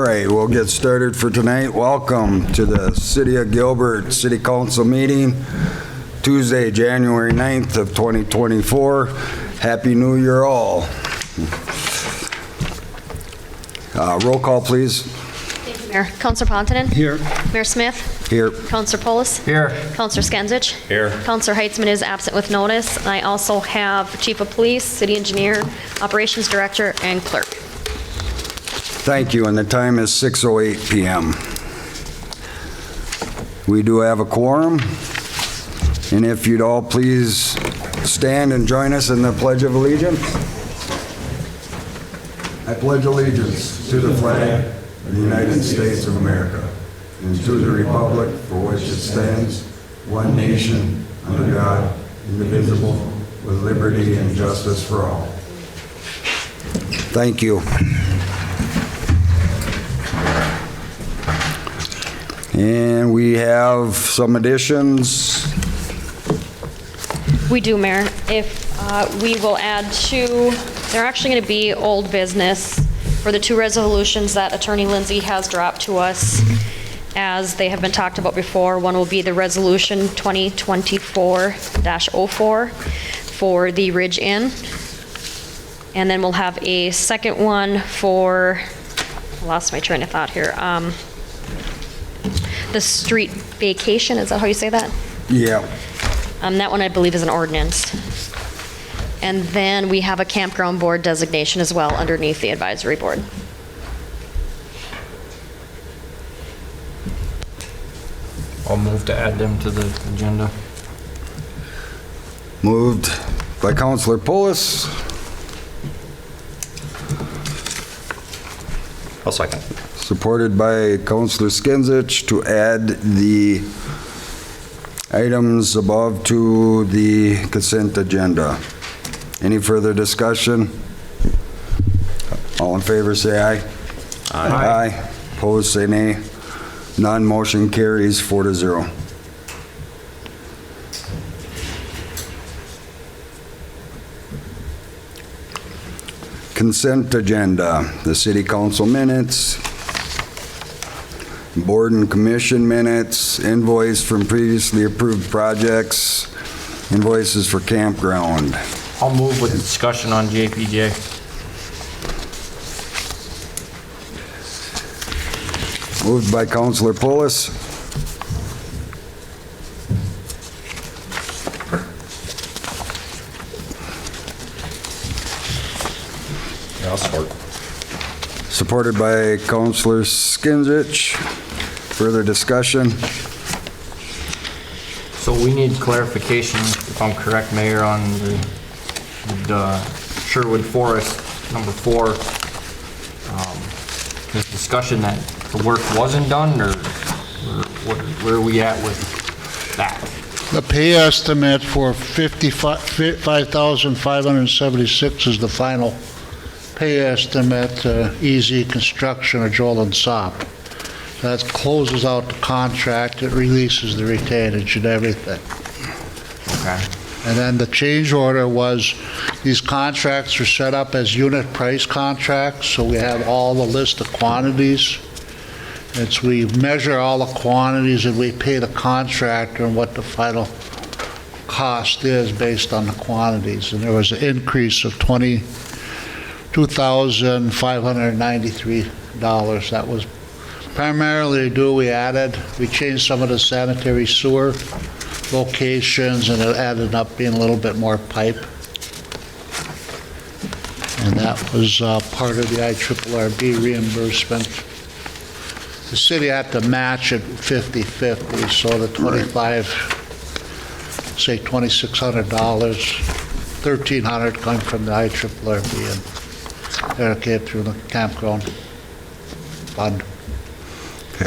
right, we'll get started for tonight. Welcome to the City of Gilbert City Council meeting, Tuesday, January 9th of 2024. Happy New Year all. Roll call, please. Thank you, Mayor. Councilor Pontonen? Here. Mayor Smith? Here. Councilor Polis? Here. Councilor Skenzich? Here. Councilor Heitzman is absent with notice. And I also have Chief of Police, City Engineer, Operations Director, and Clerk. Thank you, and the time is 6:08 p.m. We do have a quorum, and if you'd all please stand and join us in the Pledge of Allegiance. I pledge allegiance to the flag of the United States of America and to the republic for which it stands, one nation, under God, indivisible, with liberty and justice for all. Thank you. And we have some additions. We do, Mayor. If we will add two, they're actually going to be old business for the two resolutions that Attorney Lindsay has dropped to us as they have been talked about before. One will be the resolution 2024-04 for the Ridge Inn. And then we'll have a second one for, I lost my train of thought here, the street vacation, is that how you say that? Yeah. That one I believe is an ordinance. And then we have a campground board designation as well underneath the advisory board. I'll move to add them to the agenda. Moved by Councilor Polis, I'll second. supported by Councilor Skenzich to add the items above to the consent agenda. Any further discussion? All in favor, say aye. Aye. Opposed, say nay. None, motion carries 4-0. Consent agenda, the city council minutes, board and commission minutes, invoice from previously approved projects, invoices for campground. I'll move with discussion on JPJ. Moved by Councilor Polis, Yeah, I'll support. supported by Councilor Skenzich. Further discussion? So we need clarification, if I'm correct, Mayor, on the Sherwood Forest, number 4. There's discussion that the work wasn't done, or where are we at with that? The pay estimate for $55,576 is the final pay estimate, Easy Construction or Joel and Sop. That closes out the contract, it releases the retainage and everything. Okay. And then the change order was, these contracts are set up as unit price contracts, so we have all the list of quantities. It's we measure all the quantities and we pay the contractor and what the final cost is based on the quantities. And there was an increase of $22,593. That was primarily due, we changed some of the sanitary sewer locations, and it added up being a little bit more pipe. And that was part of the IRRB reimbursement. The city had to match it 50-50, so the say $2,600, $1,300 coming from the IRRB, and it came through the campground fund.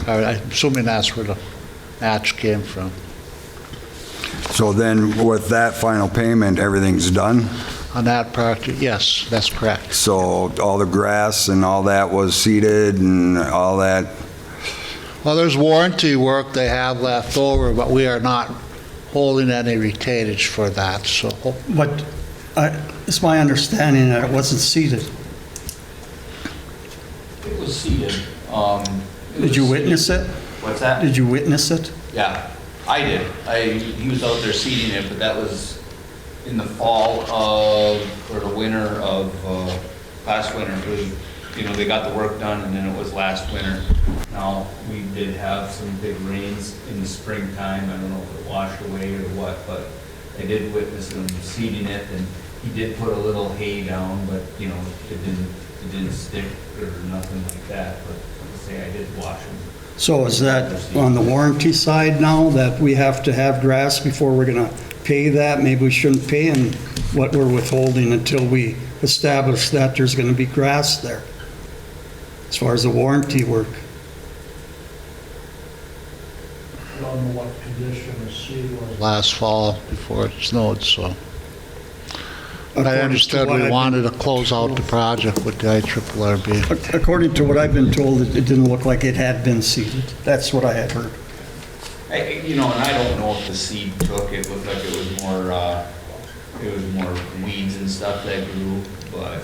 I'm assuming that's where the match came from. So then with that final payment, everything's done? On that project, yes, that's correct. So all the grass and all that was seeded and all that? Well, there's warranty work they have left over, but we are not holding any retainage for that, so. But it's my understanding that it wasn't seeded. It was seeded. Did you witness it? What's that? Did you witness it? Yeah, I did. He was out there seeding it, but that was in the fall of, or the winter of, last winter. It was, you know, they got the work done and then it was last winter. Now, we did have some big rains in the springtime. I don't know if it washed away or what, but I did witness him seeding it, and he did put a little hay down, but, you know, it didn't stick or nothing like that, but like I say, I did watch him. So is that on the warranty side now, that we have to have grass before we're gonna pay that? Maybe we shouldn't pay in what we're withholding until we establish that there's gonna be grass there, as far as the warranty work. I don't know what condition the seed was last fall before it snowed, so. But I understood we wanted to close out the project with the IRRB. According to what I've been told, it didn't look like it had been seeded. That's what I had heard. You know, and I don't know if the seed took, it looked like it was more weeds and stuff that grew, but,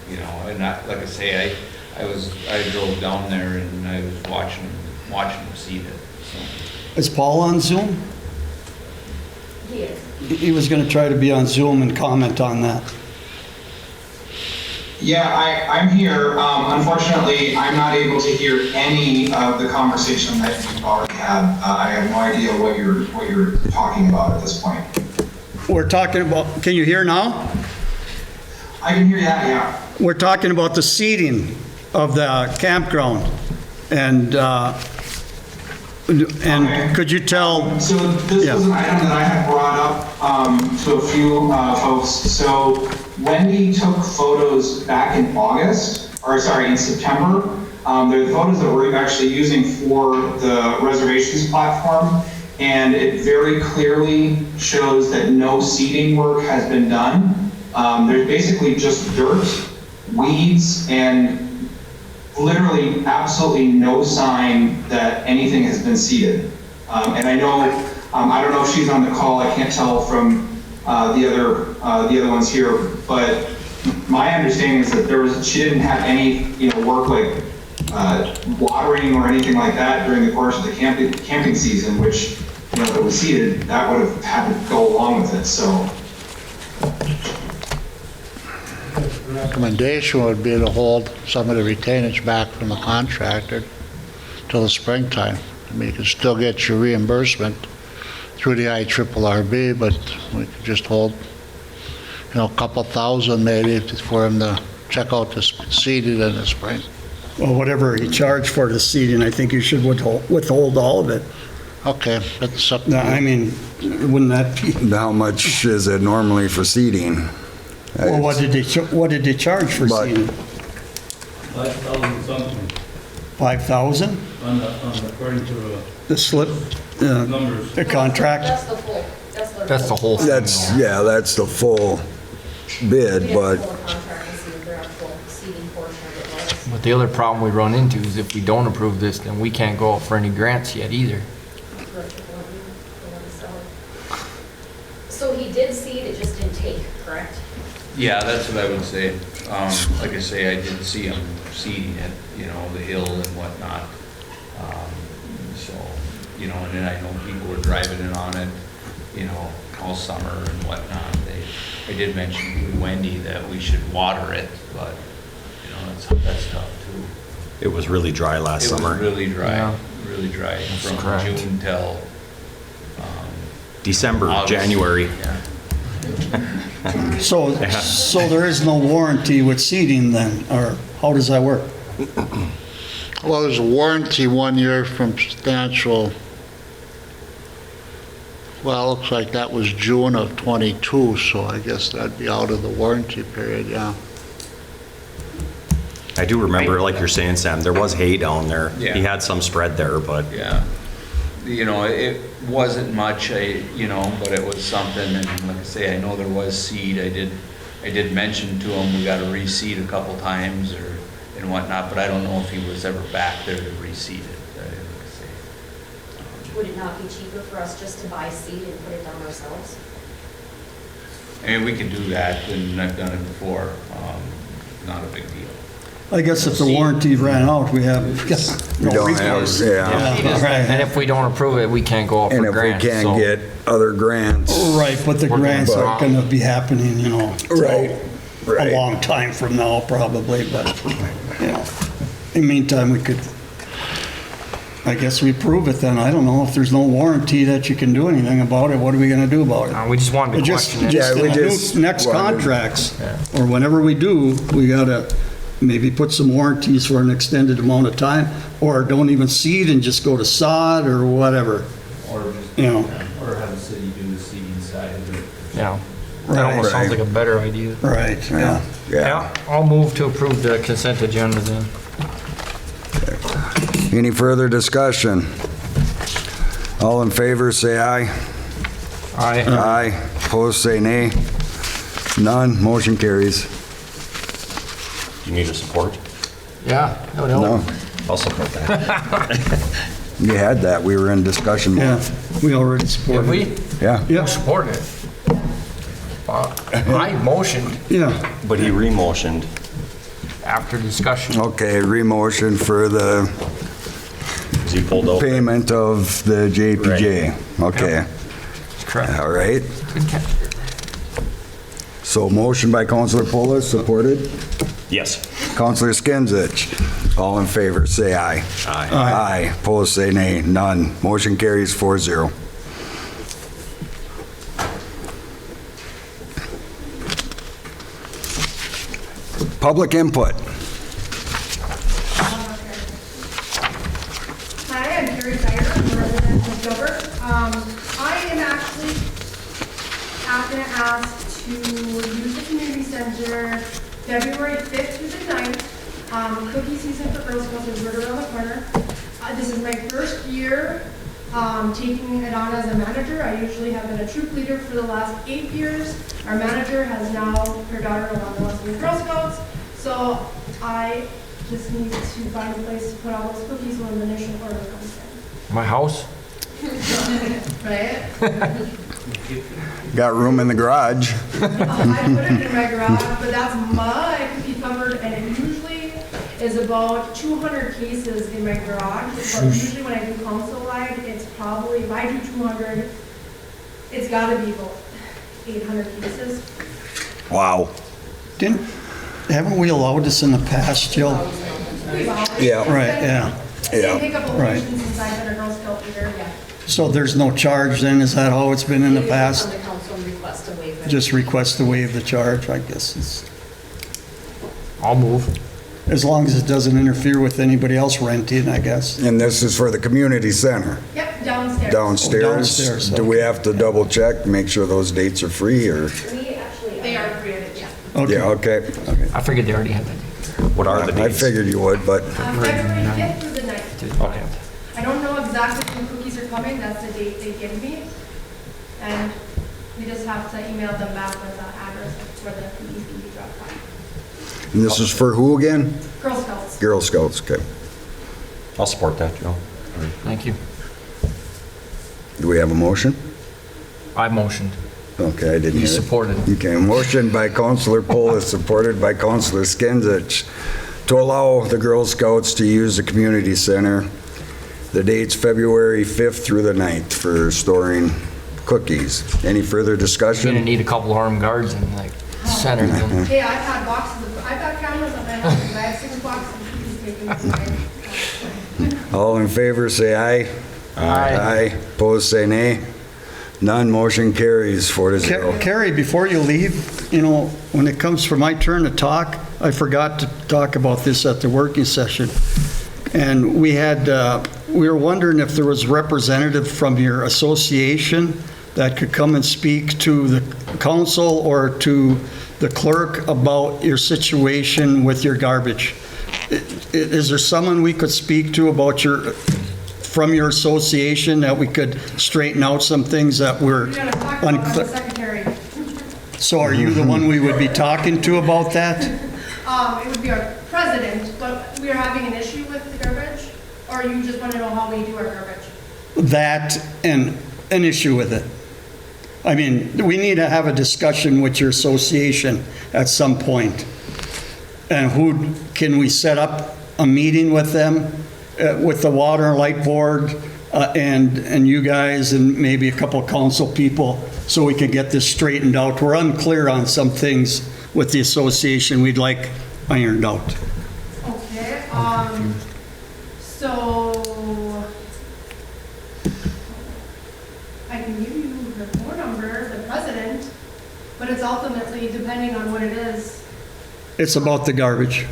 you know, and like I say, I drove down there and I was watching them seed it, so. Is Paul on Zoom? He is. He was gonna try to be on Zoom and comment on that. Yeah, I'm here. Unfortunately, I'm not able to hear any of the conversation that you've already had. I have no idea what you're talking about at this point. We're talking about, can you hear now? I can hear that, yeah. We're talking about the seating of the campground. And Okay. could you tell, So this Yeah. was an item that I had brought up to a few folks. So Wendy took photos back in in September. They're the photos that we're actually using for the reservations platform. And it very clearly shows that no seeding work has been done. There's basically just dirt, weeds, and literally absolutely no sign that anything has been seeded. And I know, I don't know if she's on the call, I can't tell from the other ones here, but my understanding is that she didn't have any, work like watering or anything like that during the course of the camping season, which, if it was seeded, that would have had to go along with it, so. Recommendation would be to hold some of the retainage back from the contractor till the springtime. I mean, you can still get your reimbursement through the IRRB, but we could just hold, a couple thousand maybe for him to check out the seeded in the spring. well, whatever he charged for the seating, I think you should withhold all of it. Okay, that's up to No, I you. mean, wouldn't that be, How much is it normally for seeding? well, what did they charge for But- seating? 5,000 something 5,000? according to The slip, numbers. the contract? That's the full, That's the whole thing. That's, though. yeah, that's the full We bid, have to but pull the contract and see what their actual seating portion of it was. But the other problem we run into is if we don't approve this, then we can't go out for any grants yet either. So he did seed, it just didn't take, correct? Yeah, that's what I would say. Like I say, I did see him seeding it, the hill and whatnot. So, and then I know people were driving in on it, all summer and whatnot. I did mention to Wendy that we should water it, but, that's tough too. It was really dry last It was summer. really dry, Yeah. really dry That's from correct. June till December, August. January. Yeah. So there is no warranty with seating then, or how does that work? Well, there's a warranty 1 year from substantial, well, it looks like that was June of '22, so I guess that'd be out of the warranty period, yeah. I do remember, like you're saying, Sam, there was hay down there. Yeah. He had some spread there, but Yeah. It wasn't much, but it was something, and like I say, I know there was seed. I did mention to him, we got to reseed a couple times and whatnot, but I don't know if he was ever back there to reseed it. Like I say. Would it not be cheaper for us just to buy seed and put it down ourselves? I mean, we could do that, and I've done it before. Not a big deal. I guess if the warranty ran out, we have We no don't have, recourse. yeah. Yeah, And right. if we don't approve it, we can't go out And for if we grants, can't so. get other grants. Right, but the We're gonna grants aren't borrow. gonna be happening, till Right, right. a long time from now, probably, but, in the meantime, we could, I guess we prove it then. I don't know, if there's no warranty that you can do anything about it, what are we gonna do about it? We just wanted to Just question it. Yeah, in we the just next wanted- contracts, or whenever we do, we gotta maybe put some warranties for an extended amount of time, or don't even seed and just go to sod or whatever, Or just, you know. or have the city do the seeding side of it. Yeah. That almost sounds like a better idea. Right, yeah. Yeah. I'll move to approve the consent agenda then. Any further discussion? All in favor, say aye. Aye. Aye. Opposed, say nay. None, motion carries. You need a support? Yeah, that would help. No, I'll support that. you had that, we were in discussion mode. Yeah, we already Did supported we? it. Yeah. Yeah, Who supported it? I motioned yeah. But he re-motioned. after discussion. Okay, remotion for the 'Cause he pulled out. payment of the JPJ. Okay, That's correct. all right. Good catch. So motion by Counselor Polis, supported. Yes. Counselor Skinsich. All in favor, say aye. Aye. Aye. Opposed, say nay. None. Motion carries 4-0. Public input. Hi, I'm Carrie Dyer, I'm a resident of Gilbert. I am actually going to ask to use the community center February 5th through the 9th. Cookie season for Girl Scouts is right around the corner. This is my first year taking it on as a manager. I usually have been a troop leader for the last 8 years. Our manager has now her daughter along the Western Girl Scouts. So I just need to find a place to put all those cookies when the initial order comes in. My house? Right? Got room in the garage. I put it in my garage, but that's my cookie cupboard, and it usually is about 200 cases in my garage. But usually when I do council-wide, it's probably, if I do 200, it's gotta be about 800 cases. Wow. Haven't we allowed this in the past, Jill? We've always- Yeah. Right, yeah. Same pickup Right. locations since I've been a Girl Scout leader, yeah. So there's no charge then, is that how it's been in the past? On the council and request a waiver. Just request to waive the charge, I guess. I'll move. As long as it doesn't interfere with anybody else renting, I guess. And this is for the community center. Yep, downstairs. Downstairs. Downstairs, Do we have to double check, make sure those dates are free or? We actually. They are created, yeah. Yeah, okay. I figured they already had that. What are the I dates? figured you would, but February 5th through the 9th. Okay. I don't know exactly when cookies are coming, that's the date they give me. And we just have to email them back with the address where the cookies can be dropped off. and this is for who again? Girl Scouts. Girl Scouts, okay. I'll support that, Joe. Thank you. Do we have a motion? I motioned. Okay, I didn't You hear it. supported. Okay, motion by Counselor Polis, supported by Counselor Skinsich, to allow the Girl Scouts to use the community center. The date's February 5th through the 9th for storing cookies. Any further You're gonna discussion? need a couple armed guards in like center. Hey, I've had boxes of, I've got cameras on my house, and I have 6 boxes of cookies taken. All in favor, say aye. Aye. Aye. Opposed, say nay. None, motion carries 4-0. Carrie, before you leave, when it comes for my turn to talk, I forgot to talk about this at the working session. And we were wondering if there was representative from your association that could come and speak to the council or to the clerk about your situation with your garbage. Is there someone we could speak to about from your association that we could straighten out some things that were We're gonna talk about the unclear? secretary. So are you the one we would be talking to about that? It would be our president, but we are having an issue with the garbage, or you just want to know how we do our garbage? That and an issue with it. I mean, we need to have a discussion with your association at some point. And can we set up a meeting with them, with the Water and Light Board, and you guys, and maybe a couple of council people, so we can get this straightened out? We're unclear on some things with the association we'd like ironed out. Okay, so I can give you the phone number, the president, but it's ultimately depending on what it is. It's about the garbage.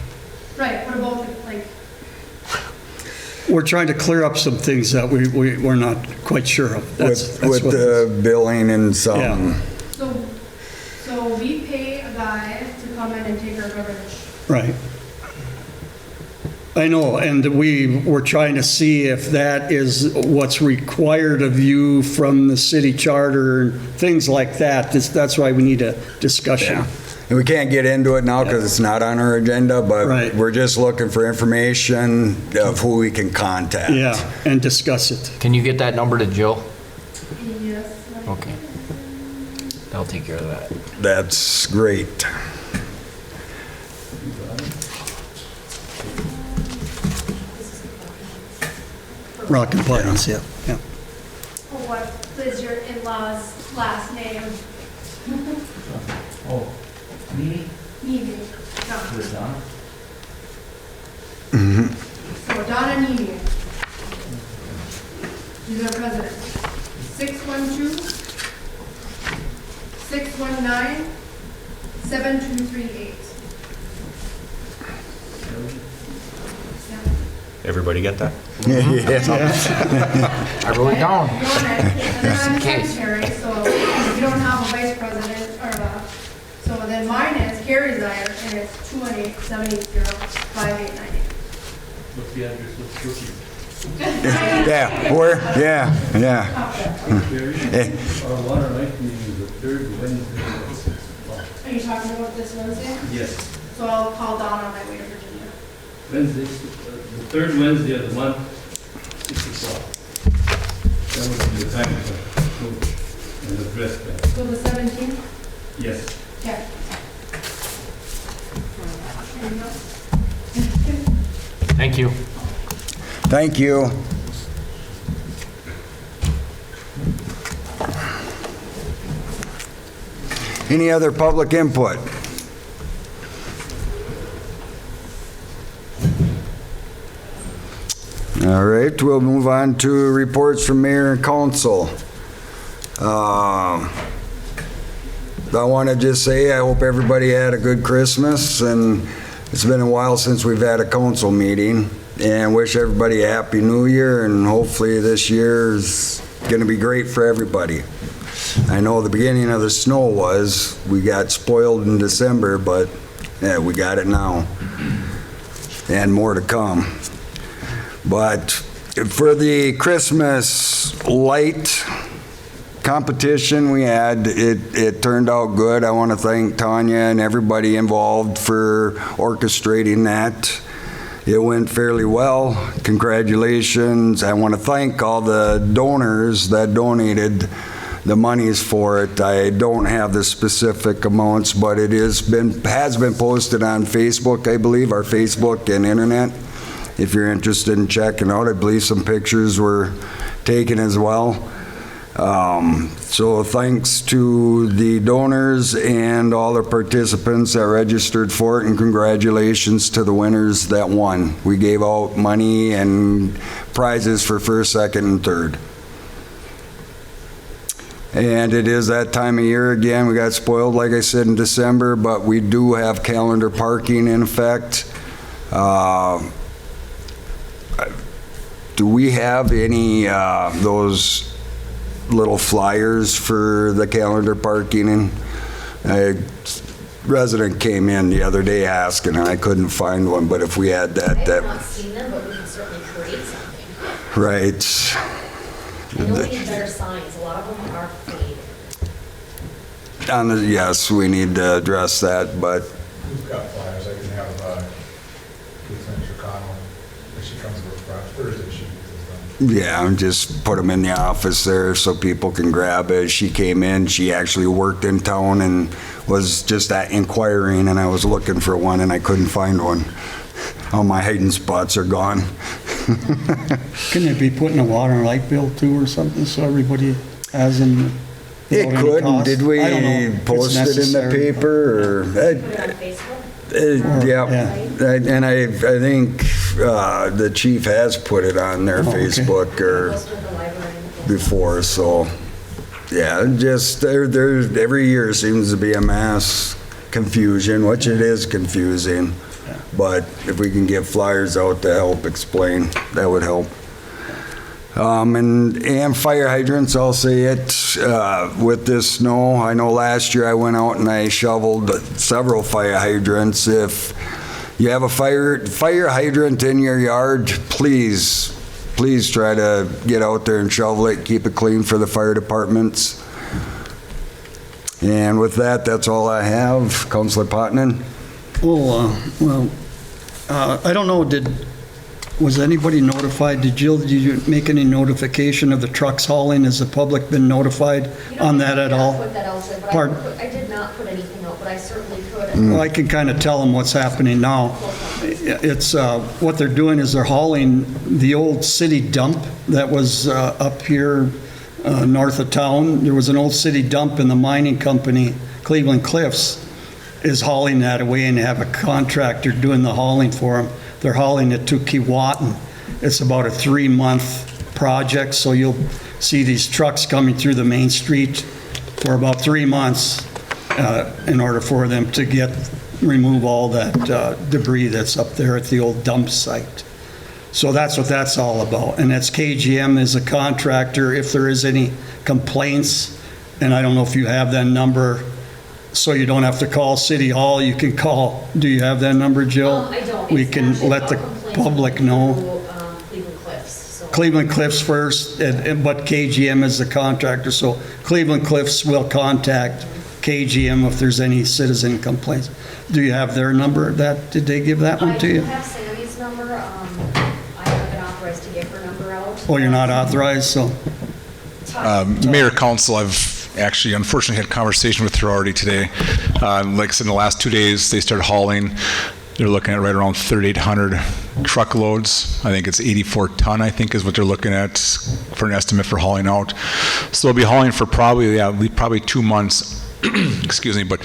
Right, what about, like, We're trying to clear up some things that we're not quite sure of. That's With what it is. the billing and some, Yeah. so we pay a guy to come in and take our garbage. Right. I know, and we were trying to see if that is what's required of you from the city charter and things like that. That's why we need a discussion. yeah. And we can't get into it now because it's not on our agenda, but Right. we're just looking for information of who we can contact. Yeah, and discuss it. Can you get that number to Jill? Yes. Okay. I'll take care of that. That's great. Rock and Pines, yeah. What is your in-law's last name? Oh, me? Nimi. Donna. Is it Donna? So Donna Nimi. She's our president. 612-619-7238. Everybody get that? I wrote it down. You want it, and then Just in I'm case. secretary, so we don't have a vice president, so then mine is Carrie's iron, and it's 218-780-5898. What's the address of Brookie? Yeah, yeah. Our water night meeting is the third Wednesday at 6 o'clock. Are you talking about this Wednesday? Yes, So I'll call Donna on my way to Virginia. Wednesday, the third Wednesday of the month, 6 o'clock. That would be the time for coach and the dress back. So the 17th? Yes. Yeah. There you go. Thank you. Thank you. Any other public input? All right, we'll move on to reports from mayor and council. I want to just say I hope everybody had a good Christmas, and it's been a while since we've had a council meeting, and wish everybody a happy new year, and hopefully this year is going to be great for everybody. I know the beginning of the snow we got spoiled in December, but yeah, we got it now, and more to come. But for the Christmas light competition we had, it turned out good. I want to thank Tanya and everybody involved for orchestrating that. It went fairly well. Congratulations. I want to thank all the donors that donated the monies for it. I don't have the specific amounts, but it has been posted on Facebook, I believe, our Facebook and internet. If you're interested in checking out, I believe some pictures were taken as well. So thanks to the donors and all the participants that registered for it, and congratulations to the winners that won. We gave out money and prizes for first, second, and third. And it is that time of year again. We got spoiled, like I said, in December, but we do have calendar parking in effect. Do we have any those little flyers for the calendar parking? And a resident came in the other day asking, and I couldn't find one, but if we had that, I have not seen them, but we can certainly create something. right. I know we need better signs, a lot of them are faded. Yes, we need to address that, but Who's got flyers? I can have Lieutenant O'Connell, if she comes to work Thursday, she gets this done. Yeah, and just put them in the office there so people can grab it. She came in, she actually worked in town and was just inquiring, and I was looking for one and I couldn't find one. All my hiding spots are gone. Can it be put in a water and light bill too or something, so everybody has them? It without any could. cost? Did we I don't know if it's post it in the necessary. paper or? Put it on Facebook? Yeah, and I think the chief has put it on their okay. Facebook or Most of the library. before, so, yeah, just, there's every year seems to be a mass confusion, which it is confusing, but if we can get flyers out to help explain, that would help. And fire hydrants, I'll say it, with this snow, I know last year I went out and I shoveled several fire hydrants. If you have a fire hydrant in your yard, please try to get out there and shovel it, keep it clean for the fire departments. And with that, that's all I have. Councilor Potnin? I don't know, was anybody notified? Did you make any notification of the trucks hauling? Has the public been notified on that at all? Put that out there, but Pardon? I did not put anything out, but I certainly could. Well, I can kind of tell them what's happening now. It's, what they're doing is they're hauling the old city dump that was up here north of town. There was an old city dump and the mining company, Cleveland Cliffs, is hauling that away, and they have a contractor doing the hauling for them. They're hauling it to Keewatin. It's about a 3-month project, so you'll see these trucks coming through the main street for about 3 months in order for them to remove all that debris that's up there at the old dump site. So that's what that's all about. And that's KGM is a contractor. If there is any complaints, and I don't know if you have that number, so you don't have to call City Hall, you can call. Do you have that number, Jill? I don't. We It's can actually let the about complaints public through, know. Cleveland Cliffs, so. Cleveland Cliffs first, but KGM is the contractor, so Cleveland Cliffs will contact KGM if there's any citizen complaints. Do you have their number? Did they give that one to I you? do have Sammy's number. I haven't been authorized to give her number out. Oh, you're not authorized, so. Mayor, council, I've actually unfortunately had a conversation with her already today. Like I said, in the last 2 days, they started hauling. They're looking at right around 3,800 truckloads. I think it's 84 ton, I think, is what they're looking at for an estimate for hauling out. So they'll be hauling for probably 2 months. Excuse me, but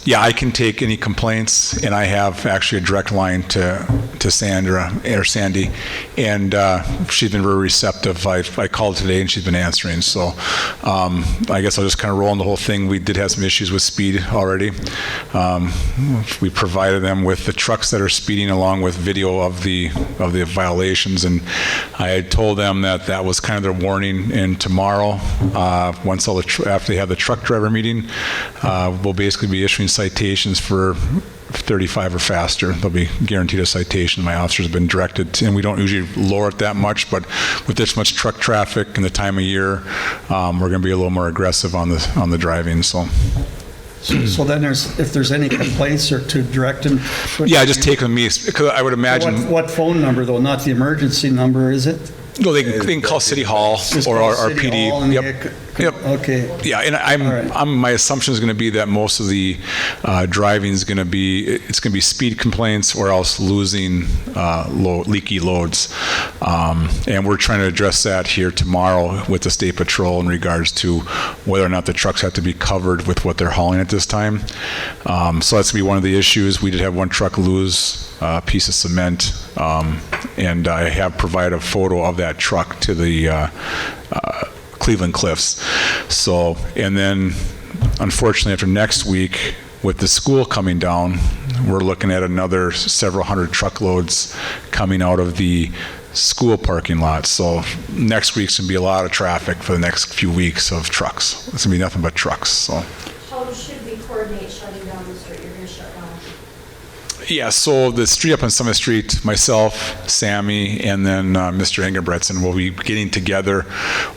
yeah, I can take any complaints, and I have actually a direct line to Sandra or Sandy, and she's been very receptive. I called today and she's been answering, so I guess I'll just kind of roll on the whole thing. We did have some issues with speed already. We provided them with the trucks that are speeding along with video of the violations, and I had told them that was kind of their warning. And tomorrow, once after they have the truck driver meeting, we'll basically be issuing citations for 35 or faster. They'll be guaranteed a citation. My officers have been directed, and we don't usually lower it that much, but with this much truck traffic and the time of year, we're going to be a little more aggressive on the driving. So then if there's any complaints or to direct them? Yeah, just take them to me, because I would imagine. What phone number though? Not the emergency number, is it? No, they can call City Hall Just or call our City PD. Hall and Yep. Yep. Okay. Yeah, and my assumption is going to be that most of the driving is going to be speed complaints or else losing leaky loads, and we're trying to address that here tomorrow with the State Patrol in regards to whether or not the trucks have to be covered with what they're hauling at this time. So that's going to be one of the issues. We did have one truck lose a piece of cement, and I have provided a photo of that truck to the Cleveland Cliffs. So, and then unfortunately after next week, with the school coming down, we're looking at another several hundred truckloads coming out of the school parking lot. So next week's gonna be a lot of traffic for the next few weeks of trucks. It's gonna be nothing but trucks, so. How should we coordinate shutting down the street? You're going to shut down? Yeah, so the street up on Summit Street, myself, Sammy, and then Mr. Engelbretson will be getting together.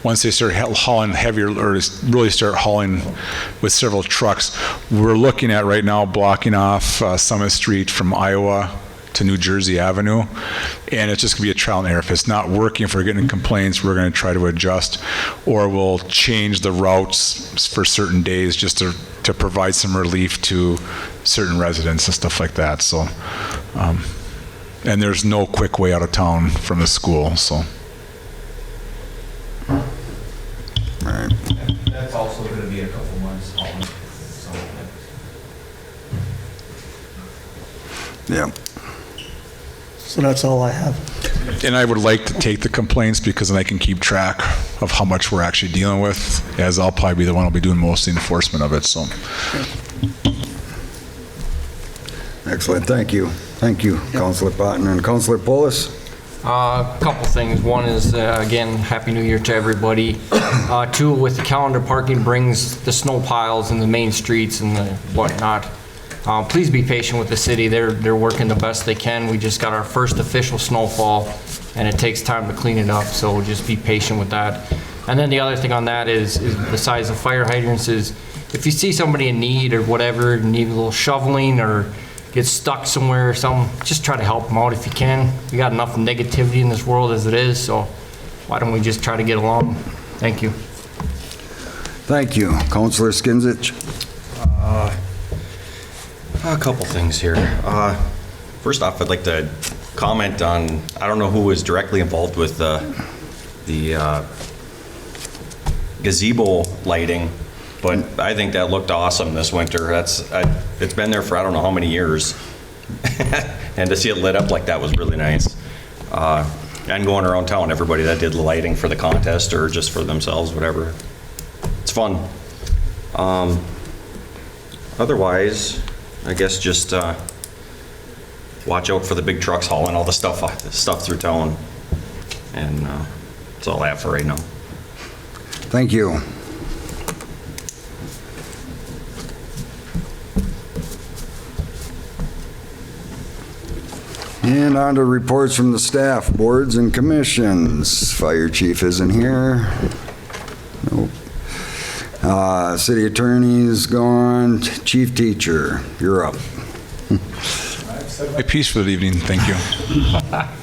Once they start hauling heavier, or really start hauling with several trucks, we're looking at right now blocking off Summit Street from Iowa to New Jersey Avenue. And it's just going to be a trial and error. If it's not working, if we're getting complaints, we're going to try to adjust, or we'll change the routes for certain days just to provide some relief to certain residents and stuff like that. So, and there's no quick way out of town from the school, so. Right. That's also going to be a couple months hauling, so. Yeah. So that's all I have. And I would like to take the complaints because then I can keep track of how much we're actually dealing with, as I'll probably be the one who'll be doing most of the enforcement of it, so. Excellent, thank you. Thank you, Councilor Patton. And Councilor Polis? A couple things. One is, again, Happy New Year to everybody. Two, with the calendar parking brings the snow piles in the main streets and the whatnot. Please be patient with the city. They're working the best they can. We just got our first official snowfall, and it takes time to clean it up, so just be patient with that. And then the other thing on that is besides the fire hydrants is, if you see somebody in need or whatever, need a little shoveling or get stuck somewhere or something, just try to help them out if you can. We got enough negativity in this world as it is, so why don't we just try to get along? Thank you. Thank you. Councilor Skinsich? A couple things here. First off, I'd like to comment on, I don't know who was directly involved with the gazebo lighting, but I think that looked awesome this winter. It's been there for I don't know how many years. And to see it lit up like that was really nice. And going around town, everybody that did the lighting for the contest or just for themselves, whatever. It's fun. Otherwise, I guess just watch out for the big trucks hauling all the stuff through town. And that's all I have for right now. Thank you. And on to reports from the staff, boards and commissions. Fire chief isn't here. Nope. City attorney's gone. Chief teacher, you're up. My piece for the evening, thank you.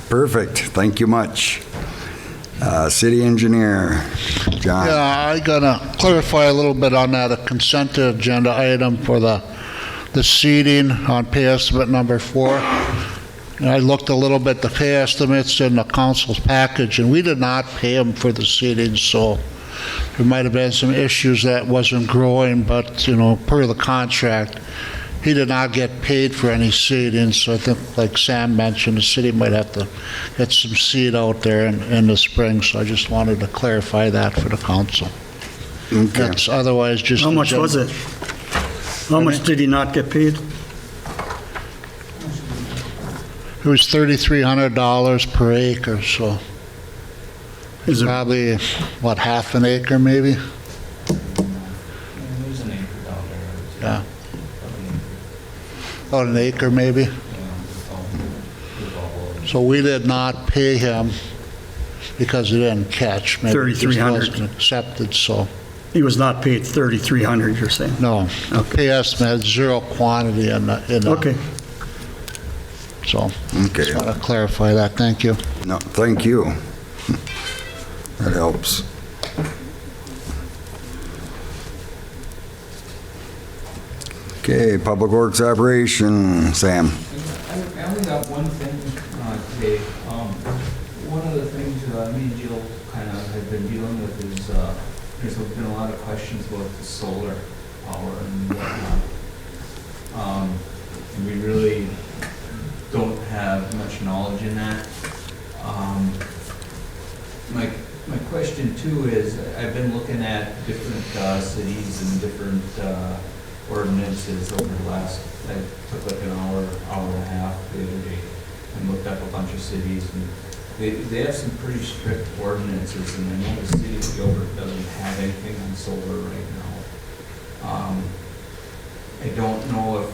Perfect, thank you much. City engineer, John. Yeah, I gotta clarify a little bit on that consent agenda item for the seating on pay estimate number 4. And I looked a little bit, the pay estimates in the council's package, and we did not pay him for the seating, so there might have been some issues that wasn't growing, but, you know, per the contract, he did not get paid for any seeding, so I think, like Sam mentioned, the city might have to get some seed out there in the spring, so I just wanted to clarify that for the council. Okay. That's otherwise just... How much was it? How much did he not get paid? It was $3,300 per acre, so Is it probably, what, half an acre maybe? There's an acre down there. Yeah. About an acre maybe. So we did not pay him because he didn't catch. Maybe it just $3,300. wasn't accepted, so, He was not paid $3,300, you're saying? no. Okay. Pay estimate had zero quantity in the. Okay. So, Okay. just want to clarify that, thank you. No, thank you. That helps. Okay, Public Works Operation, Sam. I only got one thing today. One of the things me and Jill kind of have been dealing with is there's been a lot of questions about the solar power and whatnot. And we really don't have much knowledge in that. My question too is, I've been looking at different cities and different ordinances over the last, I took like an hour and a half the other day and looked up a bunch of cities, and they have some pretty strict ordinances, and I know the city of Gilbert doesn't have anything on solar right now. I don't know if,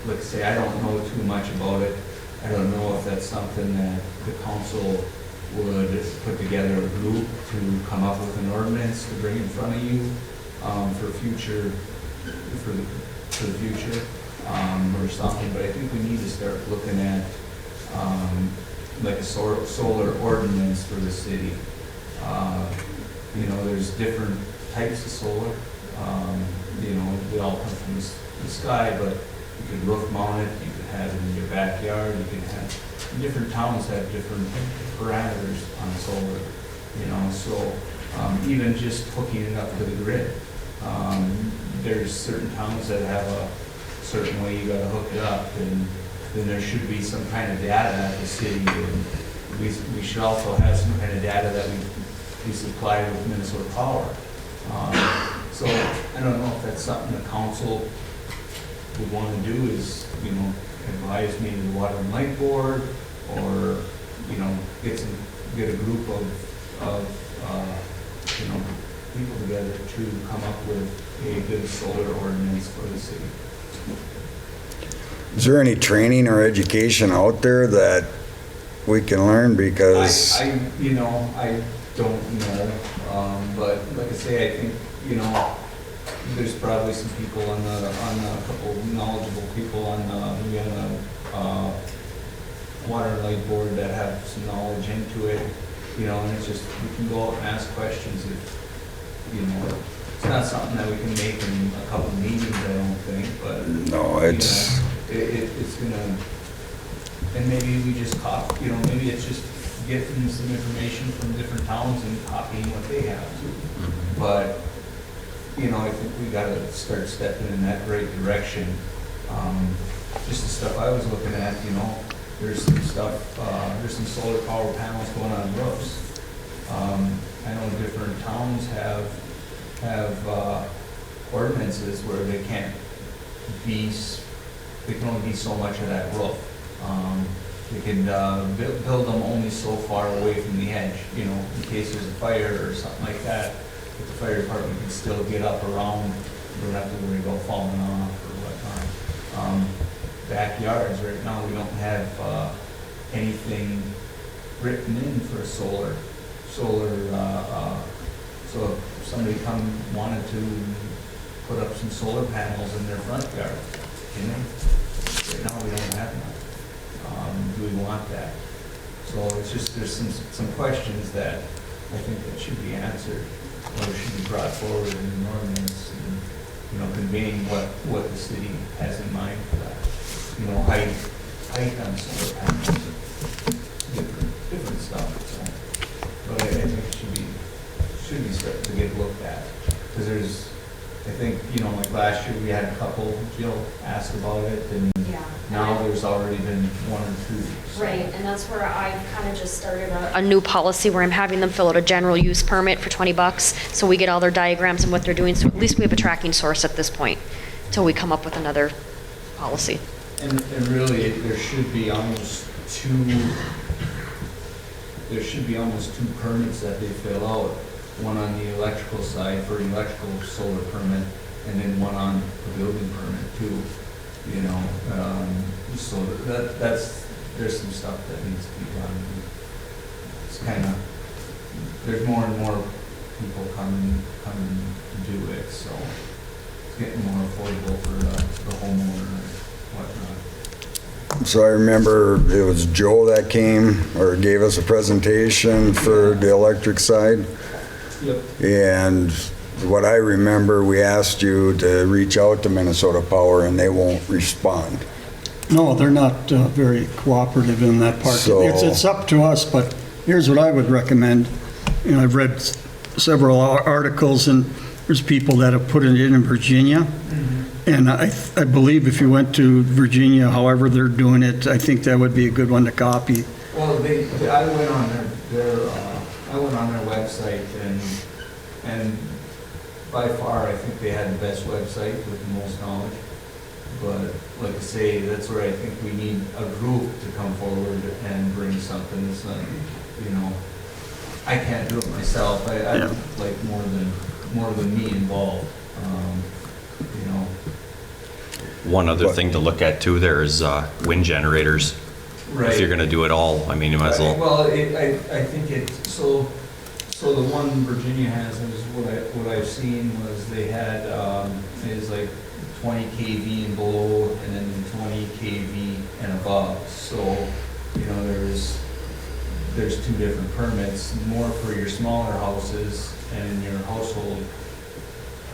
let's say, I don't know too much about it. I don't know if that's something that the council would put together a group to come up with an ordinance to bring in front of you for the future or something. But I think we need to start looking at like a solar ordinance for the city. You know, there's different types of solar. You know, they all come from the sky, but you could roof mount it, you could have it in your backyard, you could have, different towns have different parameters on solar, you know, so even just hooking it up to the grid. There's certain towns that have a certain way you gotta hook it up, and then there should be some kind of data at the city, and we should also have some kind of data that we supply with Minnesota Power. So I don't know if that's something the council would want to do, is, you know, advise maybe the Water and Light Board, or, you know, get a group of you know, people together to come up with a good solar ordinance for the city. Is there any training or education out there that we can learn? Because you know, I don't know, but like I say, I think, you know, there's probably some people on a couple knowledgeable people on the Water and Light Board that have some knowledge into it, you know, and it's just, we can go out and ask questions if, you know, it's not something that we can make in a couple meetings, I don't think, but. No, it's. You know, it's gonna, and maybe we just copy, you know, maybe it's just getting some information from different towns and copying what they have too. But, you know, I think we gotta start stepping in that right direction. Just the stuff I was looking at, you know, there's some stuff, there's some solar power panels going on roofs. I know different towns have ordinances where they can't be, they can only be so much of that roof. They can build them only so far away from the edge, you know, in case there's a fire or something like that. But the fire department can still get up around, you don't have to worry about falling off or whatnot. Backyards, right now, we don't have anything written in for solar. So if somebody wanted to put up some solar panels in their front yard, you know, right now we don't have none. Do we want that? So it's just, there's some questions that I think that should be answered, or should be brought forward in an ordinance, and, you know, conveying what the city has in mind for that. You know, height on solar panels, different stuff. So, but I think it should be starting to get looked at, because there's, I think, you know, like last year we had a couple, Jill asked about it, and now there's already been one or two. So. Right, and that's where I've kind of just started a new policy where I'm having them fill out a general use permit for $20, so we get all their diagrams and what they're doing, so at least we have a tracking source at this point, till we come up with another policy. And really, there should be almost two permits that they fill out. One on the electrical side for an electrical solar permit, and then one on a building permit too. You know, so there's some stuff that needs to be done. It's kind of, there's more and more people coming to do it, so it's getting more affordable for the homeowner and whatnot. So I remember it was Joe that came or gave us a presentation for the electric side. Yep. And what I remember, we asked you to reach out to Minnesota Power and they won't respond. No, they're not very cooperative in that part. So- It's up to us, but here's what I would recommend. You know, I've read several articles, and there's people that have put it in Virginia. And I believe if you went to Virginia, however they're doing it, I think that would be a good one to copy. Well, I went on their website, and by far, I think they had the best website with the most knowledge. But like I say, that's where I think we need a group to come forward and bring something that's not, you know, I can't do it myself. I'd like more than me involved, you know. One other thing to look at too, there is wind generators. Right. If you're gonna do it all, I mean, you might as well. Well, I think so the one Virginia has is what I've seen was they had, is like 20 kV and below, and then 20 kV and above. So you know, there's two different permits, more for your smaller houses and your household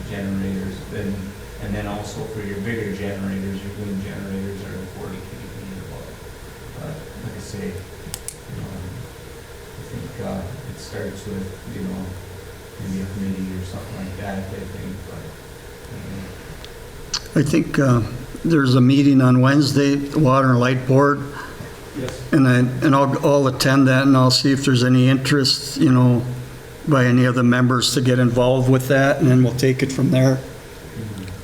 generators, and then also for your bigger generators, your wind generators are 40 kV and above. But like I say, I think it starts with, maybe a committee or something like that, I think, but, I think there's a meeting on Wednesday, the Water and Light Board, Yes. and I'll attend that, and I'll see if there's any interest, by any of the members to get involved with that, and then we'll take it from there.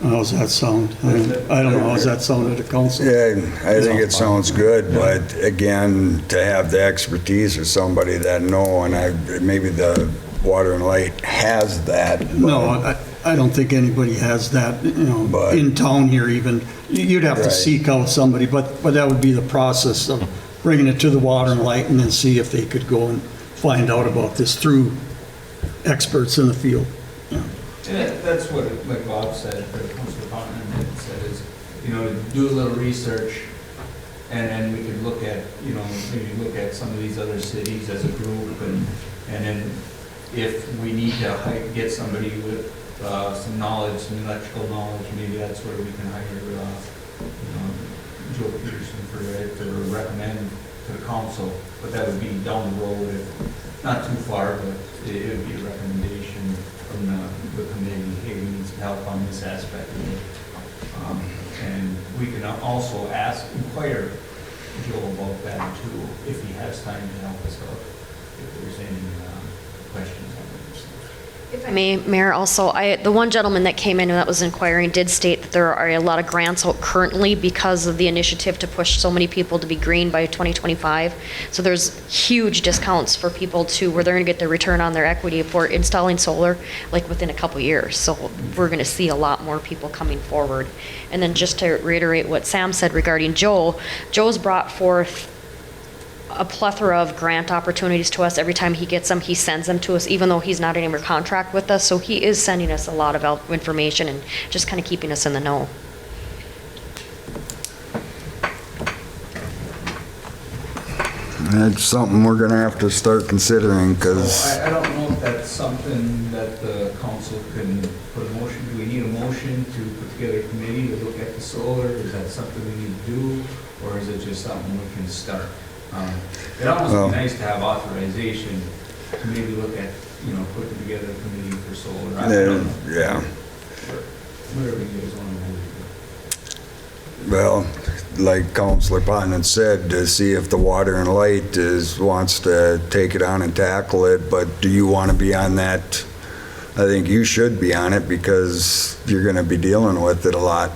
How's that sound? I don't know, how's that sound at the council? Yeah, I think it sounds good, but again, to have the expertise of somebody that know, and maybe the Water and Light has that. but- No, I don't think anybody has that, But- in town here even. You'd have to Right. seek out somebody, but that would be the process of bringing it to the Water and Light and then see if they could go and find out about this through experts in the field. and that's what, like Bob said, the council department said is, do a little research, and then we could look at, maybe look at some of these other cities as a group, and then if we need to get somebody with some knowledge, some electrical knowledge, maybe that's where we can hire Joe Peterson for it, to recommend to the council, but that would be down the road, not too far, but it would be a recommendation from the committee, hey, we need some help on this aspect of it. And we can also inquire Joe about that too, if he has time to help us out, if there's any questions on it. If I may, Mayor, also, the one gentleman that came in and that was inquiring did state that there are a lot of grants out currently because of the initiative to push so many people to be green by 2025. So there's huge discounts for people where they're going to get their return on their equity for installing solar, like within a couple years. So we're going to see a lot more people coming forward. And then just to reiterate what Sam said regarding Joe's brought forth a plethora of grant opportunities to us. Every time he gets them, he sends them to us, even though he's not in any contract with us. So he is sending us a lot of information and just kind of keeping us in the know. It's something we're gonna have to start considering, because, So I don't know if that's something that the council can put a motion, do we need a motion to put together a committee to look at the solar? Is that something we need to do, or is it just something we can start? It almost Well- would be nice to have authorization to maybe look at, putting together a committee for solar. I don't know. yeah. Whatever you guys want to do. Well, like Councilor Ponton said, to see if the Water and Light wants to take it on and tackle it, but do you want to be on that? I think you should be on it, because you're going to be dealing with it a lot.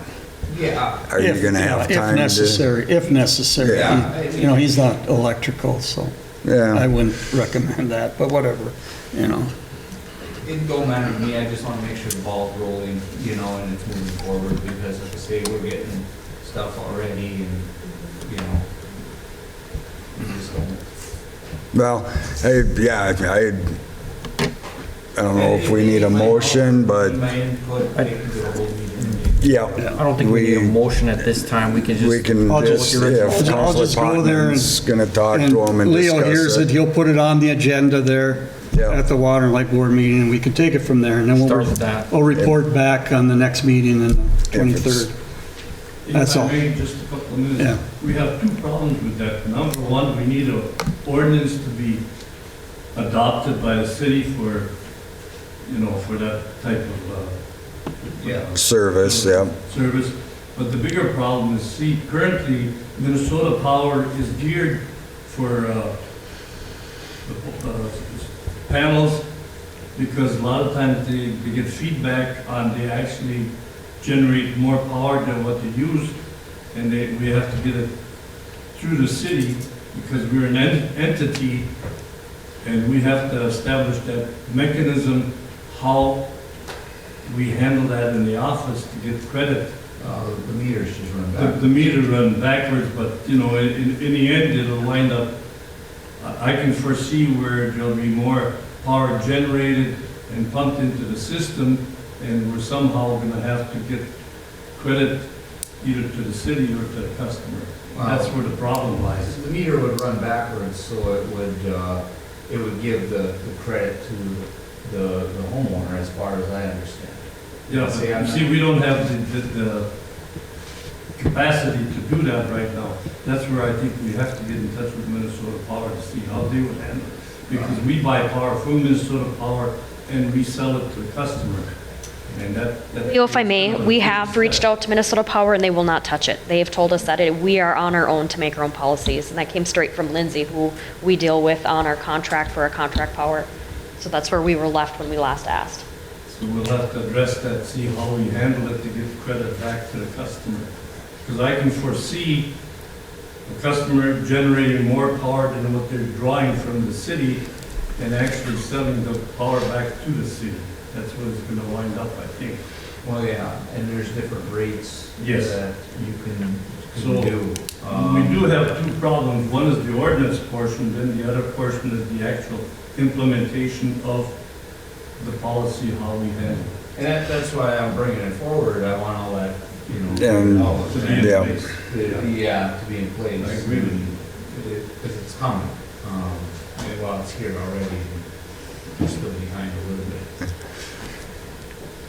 Yeah. Are you going to have time to? If necessary. Yeah. He's not electrical, so I Yeah, wouldn't recommend that, but whatever. It don't matter to me, I just want to make sure the ball's rolling, and it's moving forward, because like I say, we're getting stuff already, and, we just don't. well, I don't know if we need a motion, but, My input, I can do a whole meeting. yeah. I don't think we need a motion at this time. We can just. We can I'll just, just- if I'll Councilor just go there Ponton's going to talk And to him and Leo hears discuss it, it. he'll put it on the agenda there Yeah. at the Water and Light Board meeting, and we can take it from there, and then Start with that. we'll report back on the next meeting on the 23rd. That's all. If I may, just a couple of minutes. Yeah. We have two problems with that. Number one, we need an ordinance to be adopted by the city for that type of, Service, yeah. service. But the bigger problem is, see, currently Minnesota Power is geared for panels, because a lot of times they get feedback on they actually generate more power than what they use, and we have to get it through the city, because we're an entity, and we have to establish that mechanism, how we handle that in the office to get credit. The meters just run back. The meter run backwards, but, in the end, it'll wind up, I can foresee where there'll be more power generated and pumped into the system, and we're somehow gonna have to get credit either to the city or to the customer. That's where the problem lies. The meter would run backwards, so it would give the credit to the homeowner, as far as I understand. Yeah, see, we don't have the capacity to do that right now. That's where I think we have to get in touch with Minnesota Power to see how they would handle it. Because we buy power from Minnesota Power and resell it to the customer. And Leo, if I may, we have reached out to Minnesota Power and they will not touch it. They have told us that we are on our own to make our own policies. And that came straight from Lindsay, who we deal with on our contract for our contract power. So that's where we were left when we last asked. So we'll have to address that, see how we handle it to get credit back to the customer. Because I can foresee the customer generating more power than what they're drawing from the city and actually selling the power back to the city. That's what it's going to wind up, I think. Well, yeah, and there's different rates Yes. that you can So do. we do have two problems. One is the ordinance portion, then the other portion is the actual implementation of the policy, how we handle it. And that's why I'm bringing it forward. I want all that, And- To be in Yeah. place. to be in place. I agree with you. Because it's coming. Well, it's here already. We're still behind a little bit.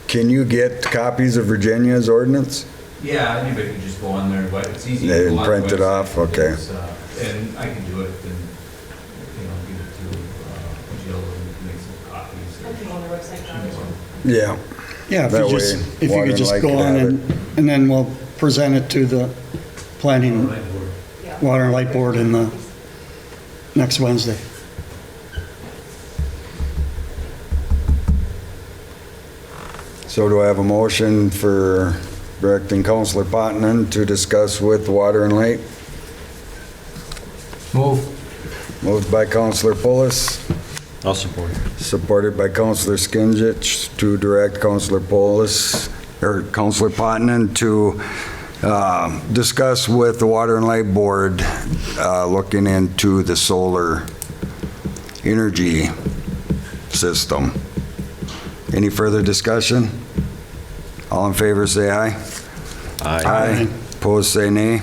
Can you get copies of Virginia's ordinance? Yeah, anybody can just go on there, but it's easy. They to go on the print it website. off, okay. It's, and I can do it and, give it to Jill and make some copies. I can go on their website, probably. Yeah. Yeah, That if you way, could Water and just Light go could on have and then we'll present it to the planning, Right, Lord. Yeah. Water and Light Board in the next Wednesday. So do I have a motion for directing Councilor Potenon to discuss with Water and Light? Move. Moved by Councilor Pulis, I'll support it. supported by Councilor Skinsich to direct Councilor Pulis, or Councilor Potenon to discuss with the Water and Light Board looking into the solar energy system. Any further discussion? All in favor, say aye. Aye. Opposed, say nay.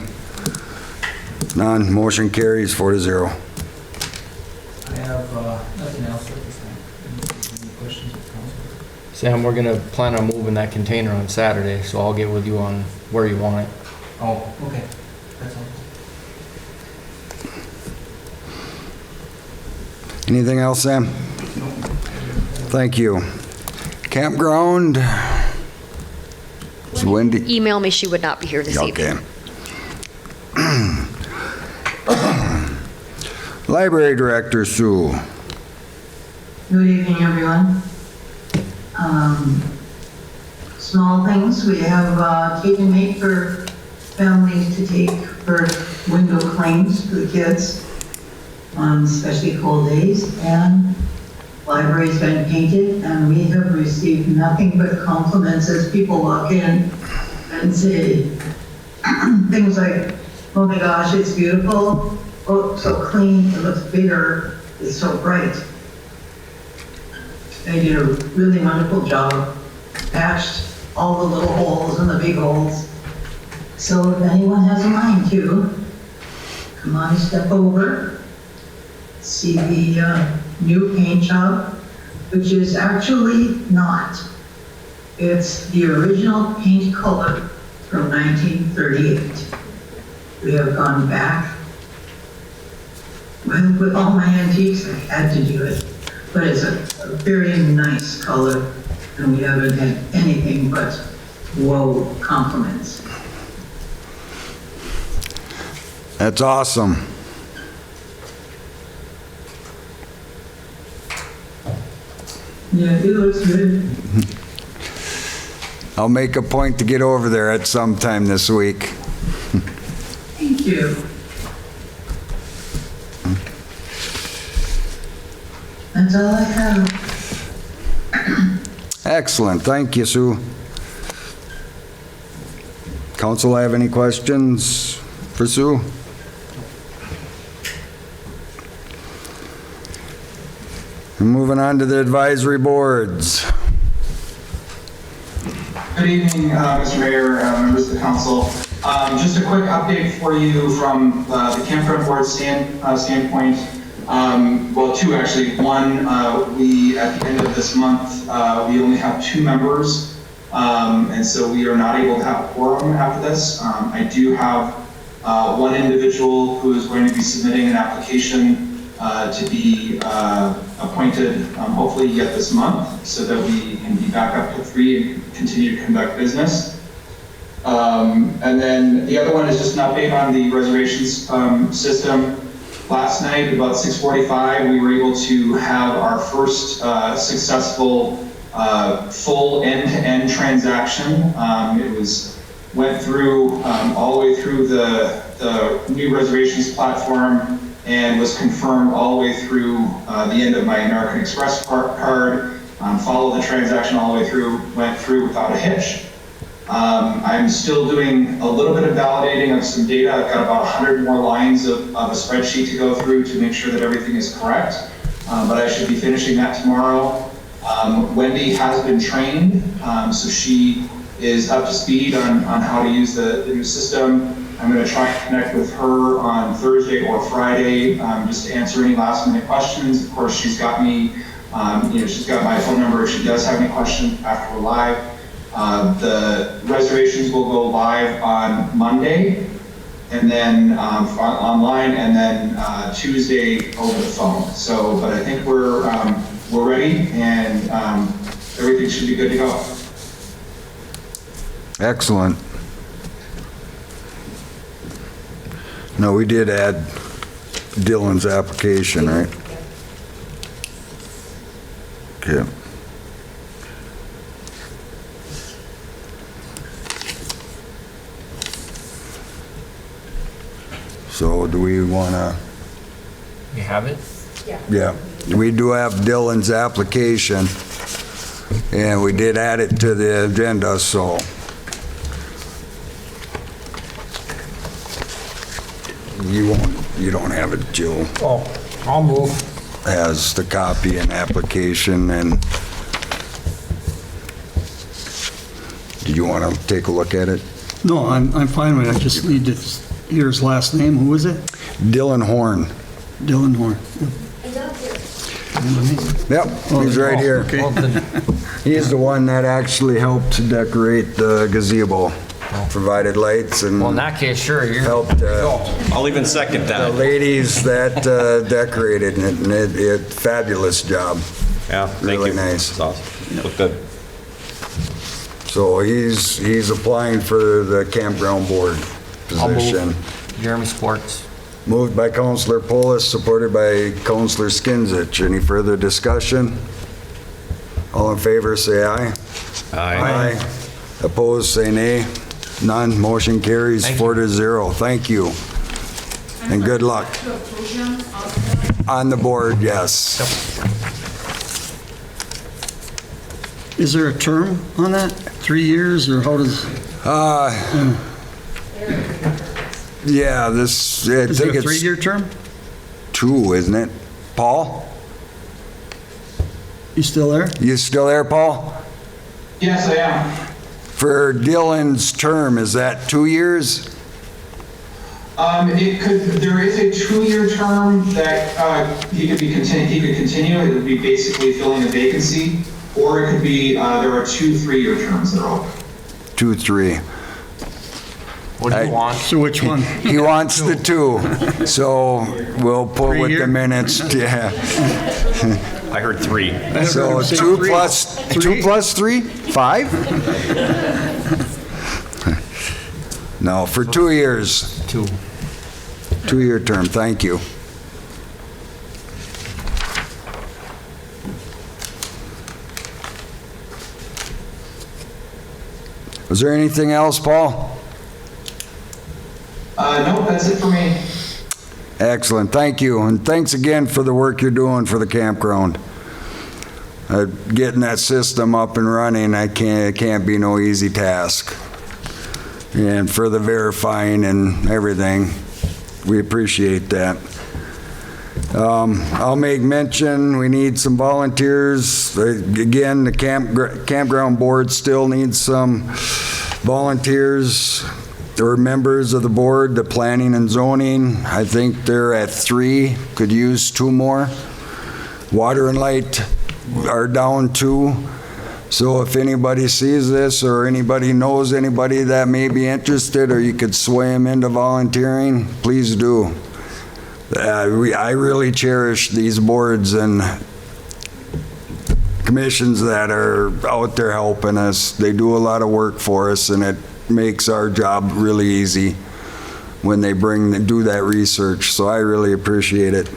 None. Motion carries 4-0. I have nothing else at this time. Any questions of council? Sam, we're gonna plan on moving that container on Saturday, so I'll get with you on where you want it. Oh, okay. That's all. Anything else, Sam? Thank you. Campground? It's windy. Email me, she would not be here this evening. Okay. Library Director Sue. Good evening, everyone. Small things, we have take and make for families to take for window cleans for the kids on especially cold days, and library's been painted, and we have received nothing but compliments as people walk in and say things like, oh my gosh, it's beautiful, oh, so clean, it looks bigger, it's so bright. They did a really wonderful job, patched all the little holes and the big holes. So if anyone has a mind to, come on, step over, see the new paint job, which is actually not. It's the original paint color from 1938. We have gone back. Well, with all my antiques, I had to do it. But it's a very nice color, and we haven't had anything but whoa compliments. That's awesome. Yeah, it looks good. I'll make a point to get over there at some time this week. Thank you. That's all I have. Excellent. Thank you, Sue. Council, have any questions for Sue? Moving on to the advisory boards. Good evening, Mr. Mayor, members of the council. Just a quick update for you from the campground board standpoint. Well, two actually. One, we, at the end of this month, we only have 2 members, and so we are not able to have a quorum after this. I do have one individual who is going to be submitting an application to be appointed, hopefully yet this month, so that we can be back up to 3 and continue to conduct business. And then the other one is just an update on the reservations system. Last night, about 6:45, we were able to have our first successful full end-to-end transaction. Went through all the way through the new reservations platform and was confirmed all the way through the end of my American Express card. Followed the transaction all the way through, went through without a hitch. I'm still doing a little bit of validating of some data. I've got about 100 more lines of a spreadsheet to go through to make sure that everything is correct, but I should be finishing that tomorrow. Wendy has been trained, so she is up to speed on how to use the new system. I'm going to try and connect with her on Thursday or Friday just to answer any last minute questions. Of course, she's got me, she's got my phone number if she does have any questions after we're live. The reservations will go live on Monday, and then online, and then Tuesday over the phone. So, but I think we're ready, and everything should be good to go. Excellent. No, we did add Dylan's application, right? Okay. So do we want to? You have it? Yeah. We do have Dylan's application, and we did add it to the agenda, so. You don't have it, Jill. Oh, I'll move. Has the copy and application, and do you want to take a look at it? No, I'm fine with it. I just need to hear his last name. Who is it? Dylan Horn. Dylan Horn. Yep, he's right here. Okay. He's the one that actually helped decorate the gazebo, provided lights, and Well, in that case, sure, you're. helped I'll even second the that. ladies that decorated it, and it fabulous job. Yeah, thank Really you. nice. It's awesome. Look good. So he's applying for the campground board I'll position. move. Jeremy Sports. Moved by Councilor Polis, supported by Councilor Skinsich. Any further discussion? All in favor, say aye. Aye. Opposed, say nay. None. Motion carries Thank you. 4-0. Thank you. And good luck. On the board, yes. Is there a term on that? 3 years, or how does? Yeah, I Is think it a it's 3-year term? 2, isn't it? Paul? You still there? You still there, Paul? Yes, I am. For Dylan's term, is that 2 years? There is a 2-year term that he could continue. It would be basically filling a vacancy, or it could be, there are 2 3-year terms that are open. 2, 3. What do you want? So which one? He wants the 2, so we'll put with the 3-year? minutes, yeah. I heard 3. So Say 2 3. plus 3? 5? No, for 2 years. 2. 2-year term, thank you. Was there anything else, Paul? No, that's it for me. Excellent, thank you, and thanks again for the work you're doing for the campground. Getting that system up and running, it can't be no easy task. And for the verifying and everything, we appreciate that. I'll make mention, we need some volunteers. Again, the campground board still needs some volunteers. There were members of the board, the planning and zoning, I think they're at 3, could use 2 more. Water and light are down 2. So if anybody sees this or anybody knows anybody that may be interested or you could sway them into volunteering, please do. I really cherish these boards and commissions that are out there helping us. They do a lot of work for us, and it makes our job really easy when they do that research. So I really appreciate it.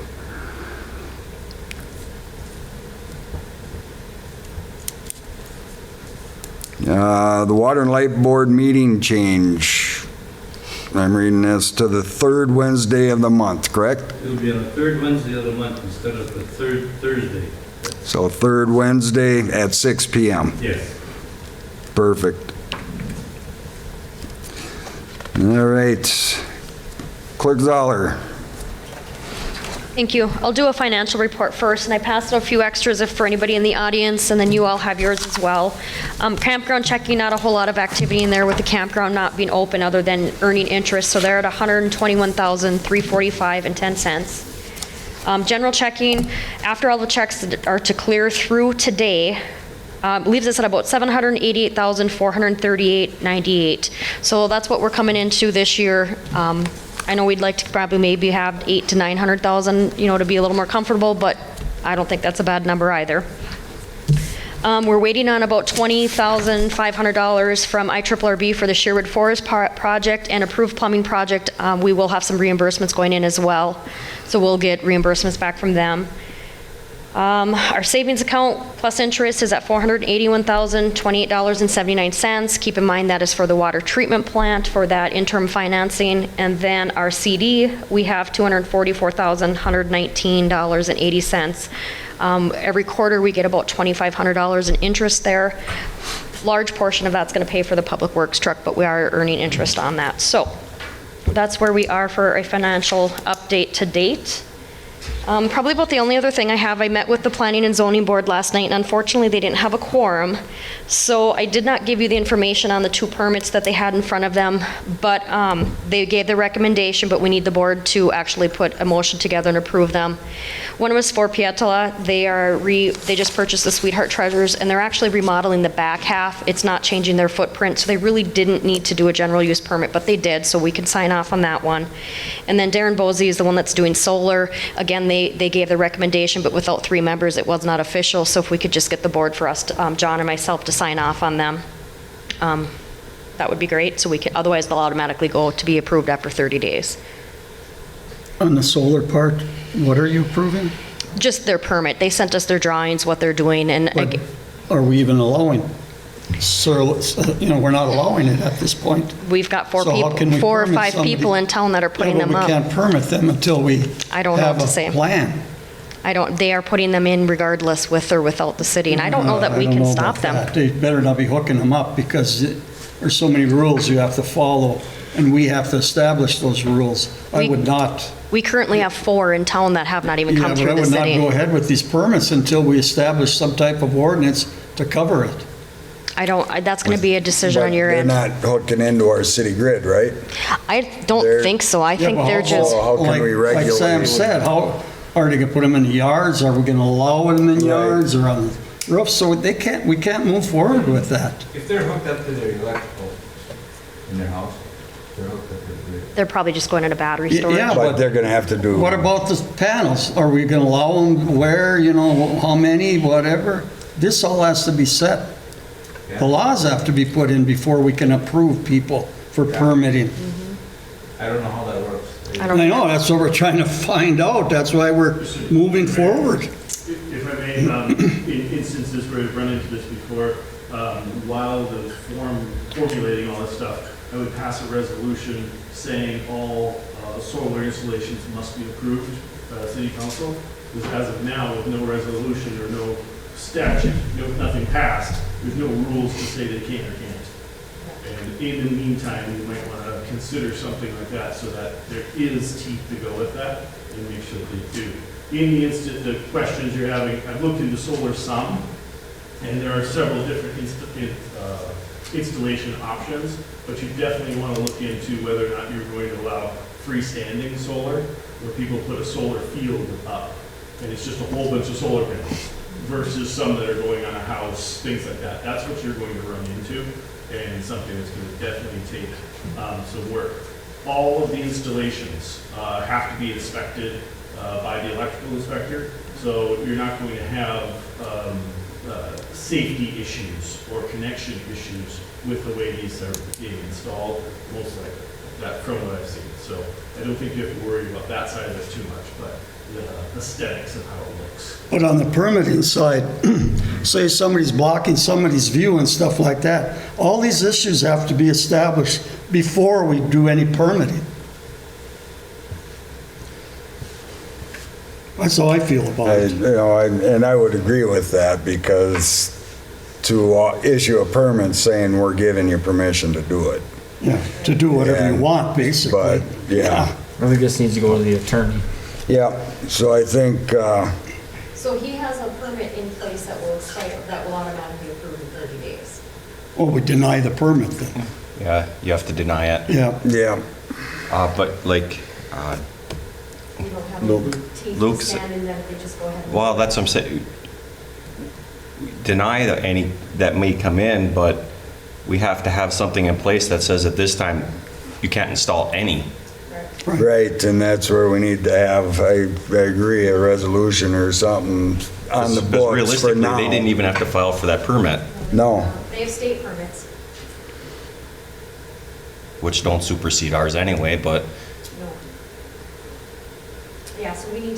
The Water and Light Board meeting change. I'm reading this to the 3rd Wednesday of the month, correct? It'll be on the 3rd Wednesday of the month instead of the 3rd Thursday. So 3rd Wednesday at 6 p.m. Yes. Perfect. All right. Clerk Zoller. Thank you. I'll do a financial report first, and I passed out a few extras if for anybody in the audience, and then you all have yours as well. Campground checking, not a whole lot of activity in there with the campground not being open other than earning interest, so they're at $121,345.10. General checking, after all the checks that are to clear through today, leaves us at about $788,438.98. So that's what we're coming into this year. I know we'd like to probably maybe have $800,000 to $900,000, to be a little more comfortable, but I don't think that's a bad number either. We're waiting on about $20,500 from IRRB for the Sherwood Forest project and approved plumbing project. We will have some reimbursements going in as well, so we'll get reimbursements back from them. Our savings account plus interest is at $481,028.79. Keep in mind that is for the water treatment plant for that interim financing. And then our CD, we have $244,119.80. Every quarter we get about $2,500 in interest there. Large portion of that's going to pay for the public works truck, but we are earning interest on that. So that's where we are for a financial update to date. Probably about the only other thing I have, I met with the Planning and Zoning Board last night, and unfortunately they didn't have a quorum. So I did not give you the information on the 2 permits that they had in front of them, but they gave the recommendation, but we need the board to actually put a motion together and approve them. One was for Pietola. They just purchased the Sweetheart Treasures, and they're actually remodeling the back half. It's not changing their footprint, so they really didn't need to do a general use permit, but they did, so we can sign off on that one. And then Darren Bosey is the one that's doing solar. Again, they gave the recommendation, but without 3 members, it was not official. So if we could just get the board for us, John and myself, to sign off on them, that would be great. So we can, otherwise they'll automatically go to be approved after 30 days. On the solar part, what are you approving? Just their permit. They sent us their drawings, what they're doing, and But are we even allowing? So, we're not allowing it at this point. we've got 4 So how can people, we 4 or permit 5 people somebody? in town that are putting them We up. can't permit them until we I don't know have what a to say. plan. They are putting them in regardless with or without the city, and I don't know that we I don't can know stop about them. that. They better not be hooking them up because there's so many rules you have to follow, and we have to establish those rules. I would not. We currently have 4 in town that have not even come through the I would not city. go ahead with these permits until we establish some type of ordinance to cover it. That's going to be a decision on your They're end. not hooking into our city grid, right? I don't think so. I think Yeah, they're but just, How can we regulate? Like Sam said, how are they gonna put them in the yards? Are we gonna allow them in yards or on the roof? So we can't move forward with that. If they're hooked up to their electrical in their house, they're hooked up to the grid. they're probably just going into battery storage. Yeah, But they're gonna have to do. What about the panels? Are we gonna allow them where, how many, whatever? This all has to be set. The laws have to be put in before we can approve people for permitting. I don't know how that works. I don't I know, that's what we're trying to find out. That's why we're moving forward. If I may, in instances where we've run into this before, while the formulating all this stuff, I would pass a resolution saying all solar installations must be approved by the city council. Because as of now, with no resolution or no statute, nothing passed, there's no rules to say they can or can't. And in the meantime, you might want to consider something like that so that there is teeth to go with that and make sure they do. In the questions you're having, I've looked into solar some, And there are several different installation options, but you definitely want to look into whether or not you're going to allow freestanding solar, where people put a solar field up, and it's just a whole bunch of solar panels, versus some that are going on a house, things like that. That's what you're going to run into, and something that's going to definitely take some work. All of the installations have to be inspected by the electrical inspector, so you're not going to have safety issues or connection issues with the way these are being installed, most likely, that from what I've seen. So I don't think you have to worry about that side of it too much, but the aesthetics of how it looks. But on the permitting side, say somebody's blocking somebody's view and stuff like that, all these issues have to be established before we do any permitting. That's how I feel about it. And I would agree with that, because to issue a permit saying we're giving you permission to do it. Yeah, to do whatever you want, basically. But, yeah. I think this needs to go to the attorney. Yeah, so I think, So he has a permit in place that will expire, that will automatically approve in 30 days. Well, we deny the permit then. Yeah, you have to deny it. yeah. But like, We don't have Luke. any teeth to Luke's- stand in that, they just go ahead and. well, that's what I'm saying. Deny any that may come in, but we have to have something in place that says at this time, you can't install any. Right, and that's where we need to have, I agree, a resolution or something on the Because books for realistically, now. they didn't even have to file for that permit, No, They have state permits. which don't supersede ours anyway, but No. Yeah, so we need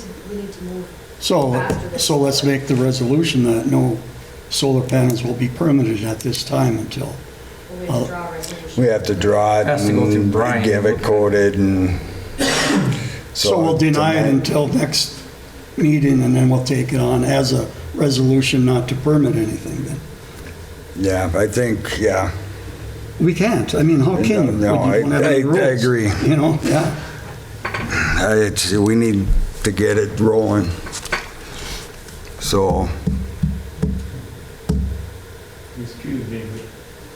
to move. So, faster than- so let's make the resolution that no solar panels will be permitted at this time until, We have to draw a resolution. we have to draw it Has to go through and Brian. give it coded and. so we'll deny it until next meeting, and then we'll take it on as a resolution not to permit anything then. Yeah, I think, yeah. We can't, I mean, how can you? No, When you don't have I any rules, agree. You know, yeah. We need to get it rolling. So, Excuse me,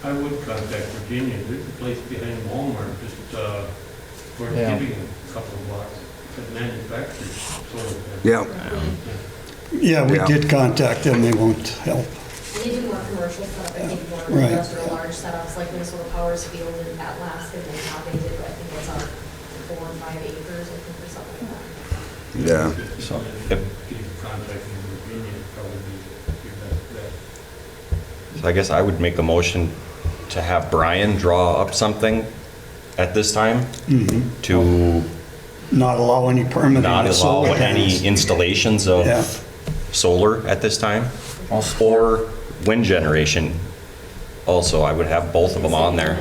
but I would contact Virginia. There's a place behind Walmart, just for Yeah. giving a couple of blocks that manufactures solar panels. yeah, Yeah, we Yeah. did contact them, they won't help. They do more commercial stuff, I think more Right. industrial large setups, like Minnesota Power's field in Atlaska, and now they did, I think it's on 4 and 5 acres, I think, or something like that. yeah. so Get in contact with Virginia, probably be your best bet. So I guess I would make a motion to have Brian draw up something at this time to Not allow any permitting not of allow solar any panels. installations Yeah. of solar at this time, or wind generation. Also, I would have both of them on there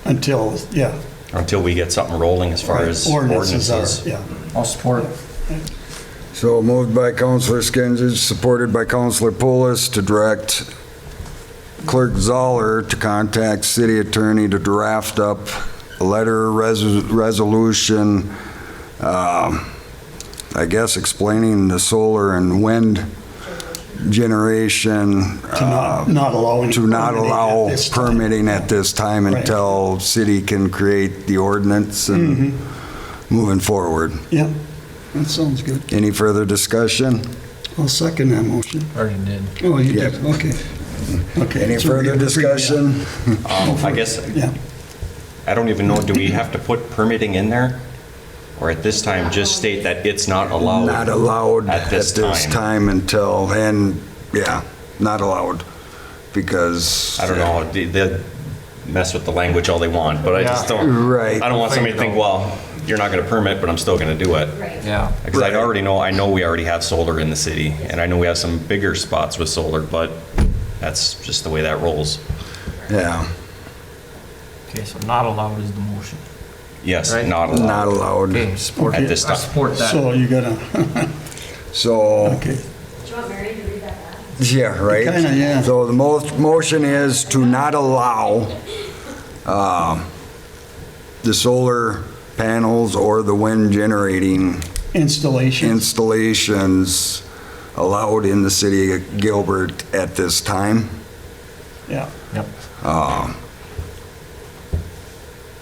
Until, yeah. until we get something rolling as far as ordinances. are, yeah. I'll support. So moved by Councilor Skinsich, supported by Councilor Pulis, to direct Clerk Zoller to contact city attorney to draft up a letter resolution, I guess explaining the solar and wind generation. To not allow any To not permitting allow at this time. permitting at this time Right. until city can create the ordinance and moving forward. Yeah, that sounds good. Any further discussion? I'll second that motion. Already did. Oh, you Yeah. did, okay. Okay. Any so further we're- discussion? I guess, Yeah, I don't even know, do we have to put permitting in there? Or at this time, just state that it's not allowed? Not allowed At at this this time. time until, and, yeah, not allowed, because. I don't know, they mess with the language all they want, but I just don't. Right. I don't want somebody to think, well, you're not gonna permit, but I'm still gonna do it. Right. Yeah. Because I know we already have solar in the city, and I know we have some bigger spots with solar, but that's just the way that rolls. Yeah, Okay, so not allowed is the motion. Yes, Right. not allowed not allowed. Okay, support. at this I time. support that. so you gotta, So, okay. Do you want Mary to read that back? yeah, right? Kinda, yeah. So the motion is to not allow the solar panels or the wind generating Installation. installations allowed in the city of Gilbert at this time. Yeah, Yep.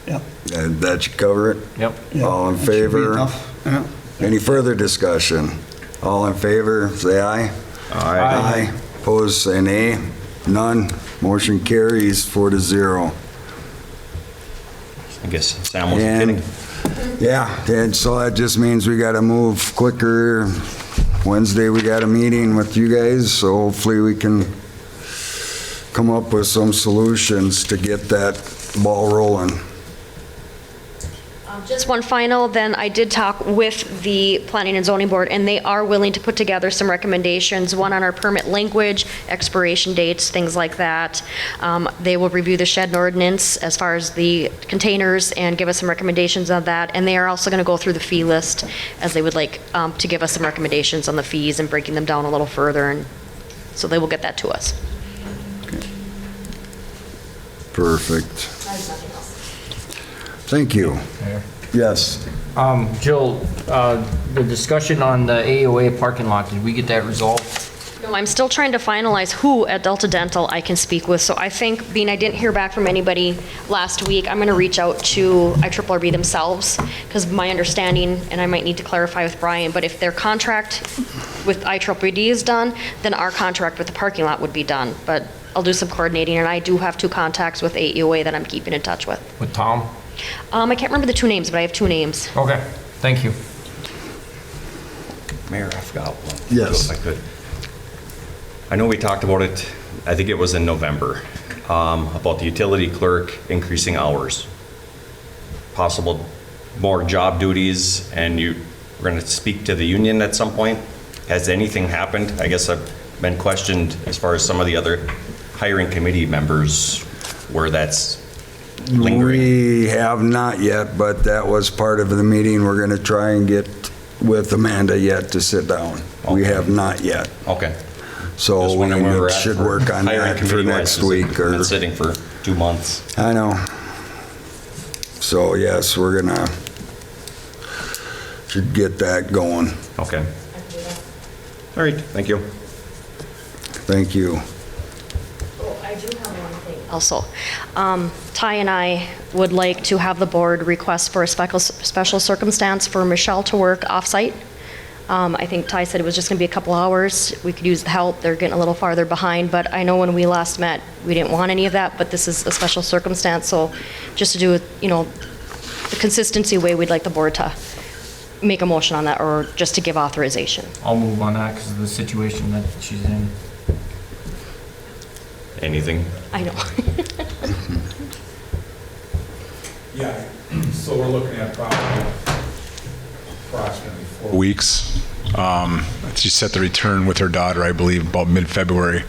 yeah. And that should cover it? Yep. yeah. All in That should be favor? enough. Yeah. Any further discussion? All in favor, say aye. Aye. Opposed, say nay. None. Motion carries 4-0. I guess Sam was And, kidding. yeah, and so that just means we gotta move quicker. Wednesday, we got a meeting with you guys, so hopefully we can come up with some solutions to get that ball rolling. Just one final, then I did talk with the Planning and Zoning Board, and they are willing to put together some recommendations, one on our permit language, expiration dates, things like that. They will review the shed ordinance as far as the containers and give us some recommendations on that, and they are also going to go through the fee list, as they would like to give us some recommendations on the fees and breaking them down a little further, and so they will get that to us. Perfect. I have nothing else. Thank you. Yes. Jill, the discussion on the AOA parking lot, did we get that resolved? No, I'm still trying to finalize who at Delta Dental I can speak with, so I think, being I didn't hear back from anybody last week, I'm going to reach out to IRRB themselves, because my understanding, and I might need to clarify with Brian, but if their contract with IRRB is done, then our contract with the parking lot would be done, but I'll do some coordinating, and I do have 2 contacts with AOA that I'm keeping in touch with. With Tom? I can't remember the 2 names, but I have 2 names. Okay, thank you. Mayor, I forgot one. Yes. If I could. I know we talked about it, I think it was in November, about the utility clerk increasing hours. Possible more job duties, and we're going to speak to the union at some point. Has anything happened? I guess I've been questioned as far as some of the other hiring committee members where that's lingering. We have not yet, but that was part of the meeting. We're going to try and get with Amanda yet to sit down. We have not yet. Okay. So Just wondering where we're we at should for work on hiring that for committee-wise, next because week. it's Or been sitting for 2 months. I know. So yes, we're gonna, should get that going. Okay. All right, thank you. Thank you. Oh, I do have one thing. Also, Ty and I would like to have the board request for a special circumstance for Michelle to work off-site. I think Ty said it was just going to be a couple hours. We could use the help. They're getting a little farther behind, but I know when we last met, we didn't want any of that, but this is a special circumstance, so just to do it, the consistency way, we'd like the board to make a motion on that, or just to give authorization. I'll move on that because of the situation that she's in. Anything? I know. Yeah, so we're looking at probably approximately 4 weeks. She set the return with her daughter, I believe, about mid-February.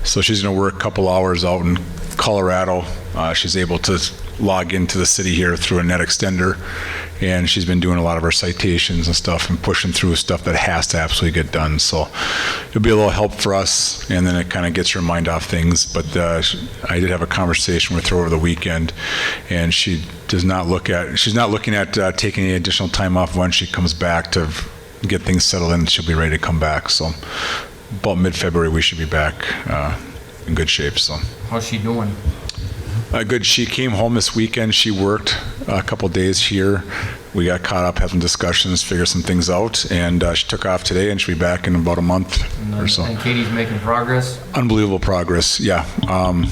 So she's going to work a couple hours out in Colorado. She's able to log into the city here through a net extender, and she's been doing a lot of her citations and stuff and pushing through stuff that has to absolutely get done. So it'll be a little help for us, and then it kind of gets her mind off things. But I did have a conversation with her over the weekend, and she's not looking at taking any additional time off when she comes back to get things settled in. She'll be ready to come back. So about mid-February we should be back in good shape. So How's she doing? good. She came home this weekend. She worked a couple days here. We got caught up, had some discussions, figured some things out, and she took off today, and she'll be back in about a month or so. And Katie's making progress? Unbelievable progress. Yeah,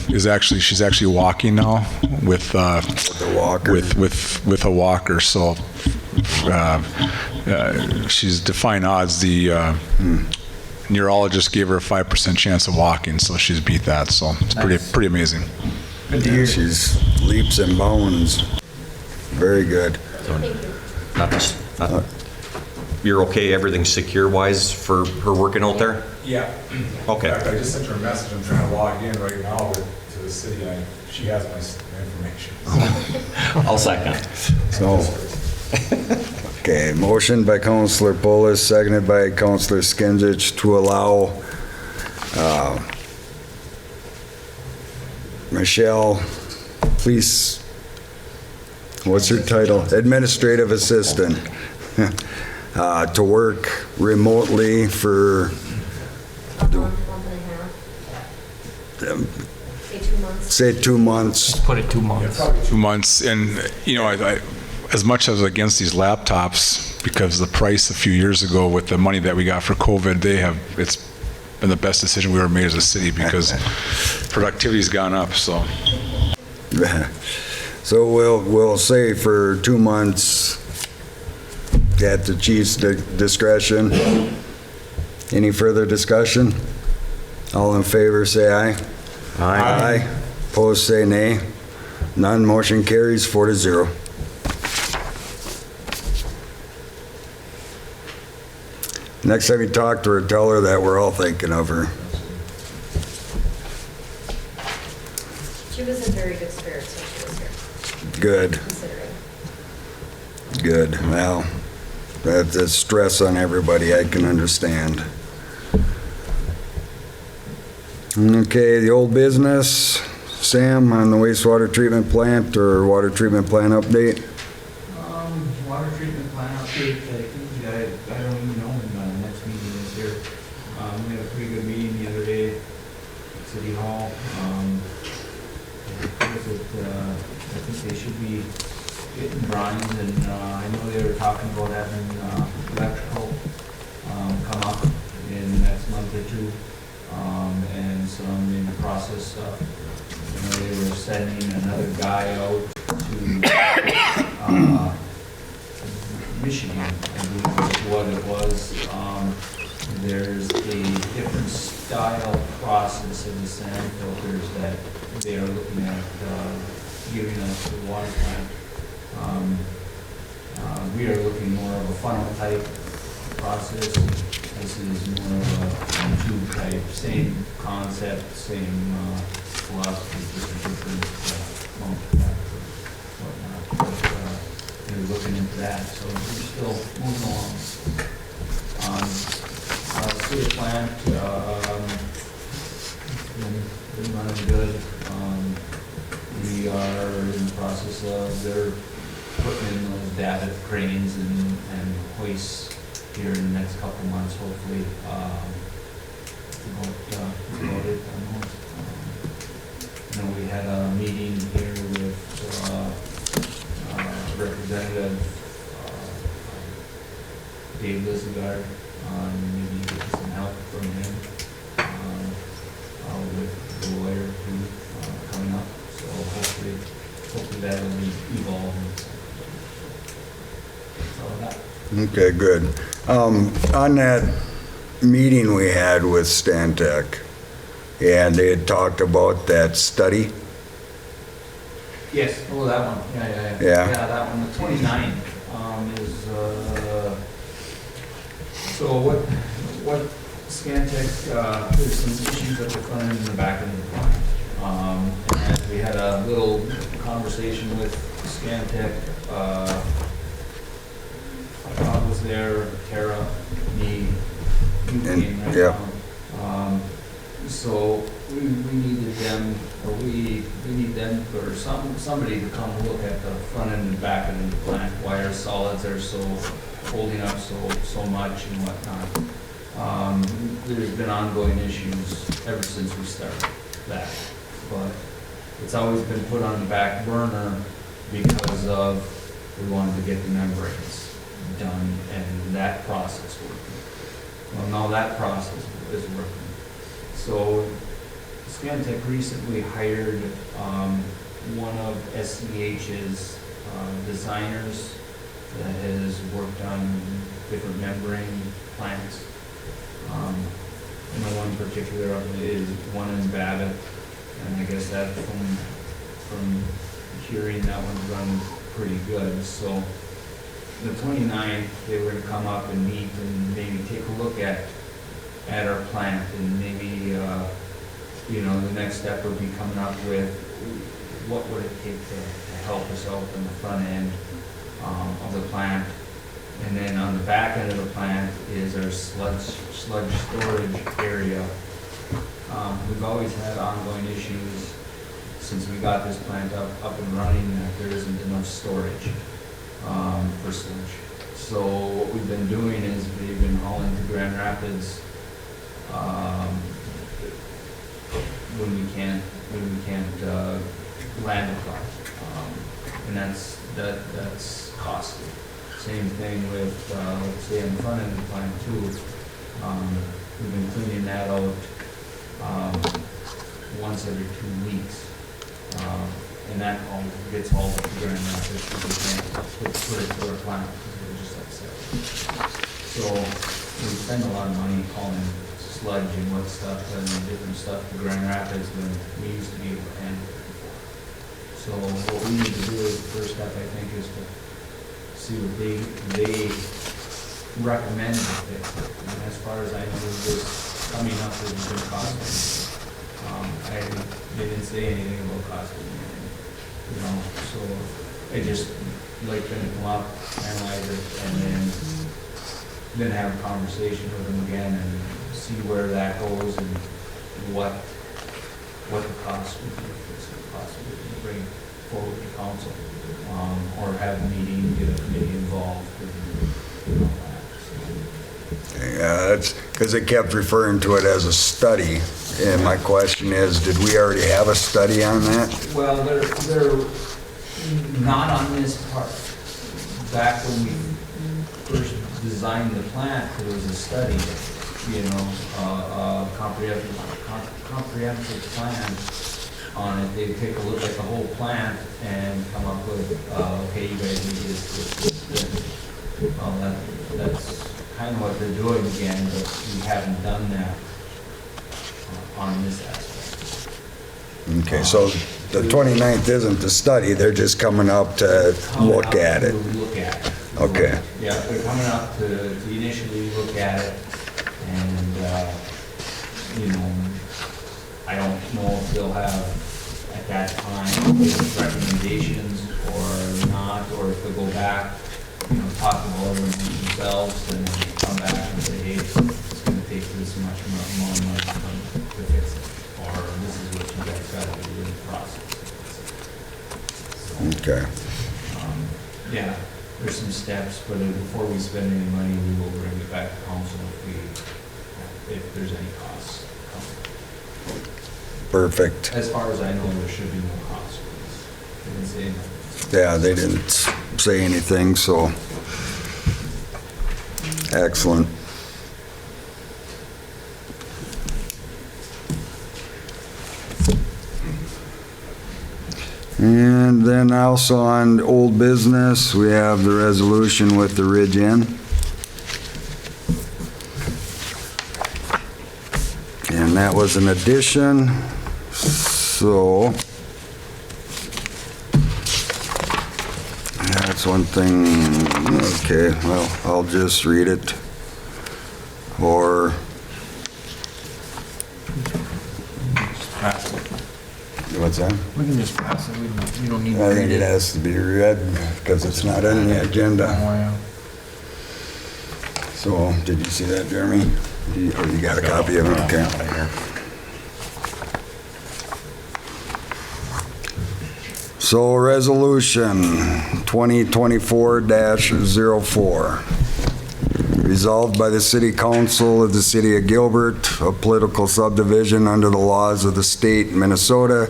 she's actually walking now with The walker. with a walker. So she's defying odds. The neurologist gave her a 5% chance of walking, so she's beat that. So it's pretty amazing. Good to hear. She's leaps and bounds. Very good. You're okay, everything's secure-wise for her working out there? Yeah. Okay. In fact, I just sent her a message. I'm trying to log in right now to the city, and she has my information. I'll second. So, okay, motion by Councilor Polis, seconded by Councilor Skinsich to allow Michelle, please, what's her title? Administrative Assistant, to work remotely for Say 2 months. say 2 months. Put it 2 months. 2 months, and, you know, I, as much as against these laptops, because the price a few years ago with the money that we got for COVID, it's been the best decision we ever made as a city, because productivity's gone up, so. So we'll say for 2 months at the chief's discretion. Any further discussion? All in favor, say aye. Aye. Opposed, say nay. None, motion carries 4-0. Next time you talk to her, tell her that we're all thinking of her. She was in very good spirits when she was here, Good, considering. good. Well, that's stress on everybody, I can understand. Okay, the old business, Sam, on the wastewater treatment plant or water treatment plant update? Water treatment plant update, I think I don't even know when the next meeting is here. We had a pretty good meeting the other day at City Hall. I think they should be getting drawings, and I know they were talking about having electrical come up in the next month or two, and some in the process stuff. You know, they were sending another guy out to Michigan, I believe is what it was. There's a different style process of the sand filters that they are looking at giving us to the water plant. We are looking more of a funnel type process. This is more of a tube type, same concept, same philosophy, just a different pump whatnot. But they're looking into that, so we're still moving along. Sewer plant, been running good. We are in the process of, they're putting in those data cranes and hoists here in the next couple months, hopefully. About it. You know, we had a meeting here with Representative Dave Lizagard, maybe get some help from him with the lawyer who coming up. So hopefully that will evolve. That's all I got. Okay, good. On that meeting we had with Stantec, and they had talked about that study. Yes, oh, that one, yeah. Yeah. Yeah, that one, the 29th is, so what Stantec, there's some issues at the front end and the back end of the plant. And we had a little conversation with Stantec, Rob was there, Tara, me, you came, right? Yeah. So we needed them, or we need them, or somebody to come look at the front end and back end of the plant, why our solids are so holding up so much and whatnot. There's been ongoing issues ever since we started that, but it's always been put on the back burner because of, we wanted to get the membranes done and that process working. Well, now that process is working. So Stantec recently hired one of SCH's designers that has worked on different membrane plants. And the one particular of it is one in Babbitt, and I guess that from hearing that one's run pretty good. So the 29th, they were to come up and meet and maybe take a look at our plant, and maybe, the next step would be coming up with what would it take to help us out in the front end of the plant. And then on the back end of the plant is our sludge storage area. We've always had ongoing issues since we got this plant up and running, that there isn't enough storage for sludge. So what we've been doing is we've been hauling to Grand Rapids when we can't land a truck. And that's costly. Same thing with, let's say on the front end of the plant too. We've been cleaning that out once every 2 weeks. And that all gets hauled up to Grand Rapids, because we can't put it to our plant, because we're just upset. So we spend a lot of money hauling sludge and wet stuff and different stuff to Grand Rapids when we used to be able to handle it before. So what we need to do is, the first step, I think, is to see what they recommend to fix it. And as far as I know, this coming up with a good cost. They didn't say anything about cost engineering, you know, so I just like them to come up, analyze it, and then have a conversation with them again and see where that goes and what the cost would be, if it's possible to bring forward to council, or have a meeting, get a committee involved, and all that. Yeah, that's because it kept referring to it as a study. And my question is, did we already have a study on that? Well, they're not on this part. Back when we first designed the plant, there was a study, you know, comprehensive plan on it. They take a look at the whole plant and come up with, okay, you guys need this. Well, that's kind of what they're doing again, but we haven't done that on this aspect. Okay, so the 29th isn't the study, they're just coming up to look at it. Look at it. Okay. Yeah, they're coming up to initially look at it, and, you know, I don't know if they'll have, at that time, recommendations or not, or if they'll go back, you know, talk about them themselves, and then come back and say, hey, it's gonna take this much more money to fix it, or this is what you guys gotta do in the process. So, Okay. yeah, there's some steps, but before we spend any money, we will bring it back to council if there's any costs. Perfect. As far as I know, there should be no costs. They didn't say anything. Yeah, they didn't say anything, so excellent. And then also on old business, we have the resolution with the Ridge Inn. And that was an addition, so that's one thing. Okay, well, I'll just read it. Or what's that? We can just pass it, we don't need to I read think it it. has to be read because it's not on the agenda. Oh, yeah. So, did you see that, Jeremy? Or you got a copy of it? Okay. So, resolution 2024-04. Resolved by the City Council of the City of Gilbert, a political subdivision under the laws of the state Minnesota,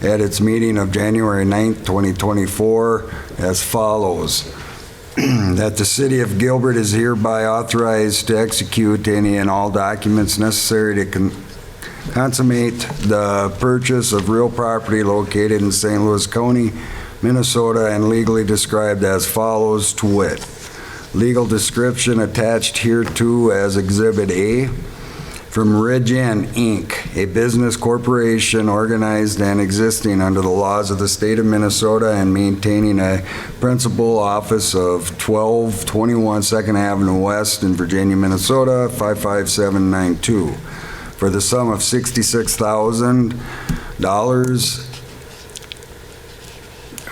at its meeting of January 9th, 2024, as follows. That the City of Gilbert is hereby authorized to execute any and all documents necessary to consummate the purchase of real property located in St. Louis County, Minnesota, and legally described as follows, to wit. Legal description attached hereto as Exhibit A from Ridge Inn, Inc., a business corporation organized and existing under the laws of the state of Minnesota and maintaining a principal office of 1221 2nd Avenue West in Virginia, Minnesota, 55792, for the sum of $66,000.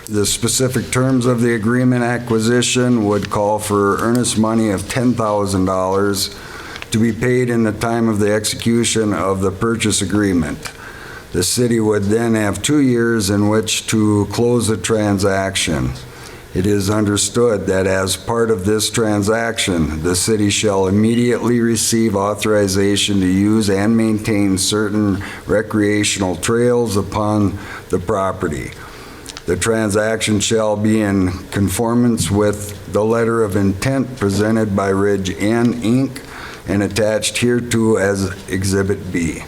The specific terms of the agreement acquisition would call for earnest money of $10,000 to be paid in the time of the execution of the purchase agreement. The city would then have 2 years in which to close the transaction. It is understood that as part of this transaction, the city shall immediately receive authorization to use and maintain certain recreational trails upon the property. The transaction shall be in conformance with the letter of intent presented by Ridge N, Inc. and attached hereto as Exhibit B.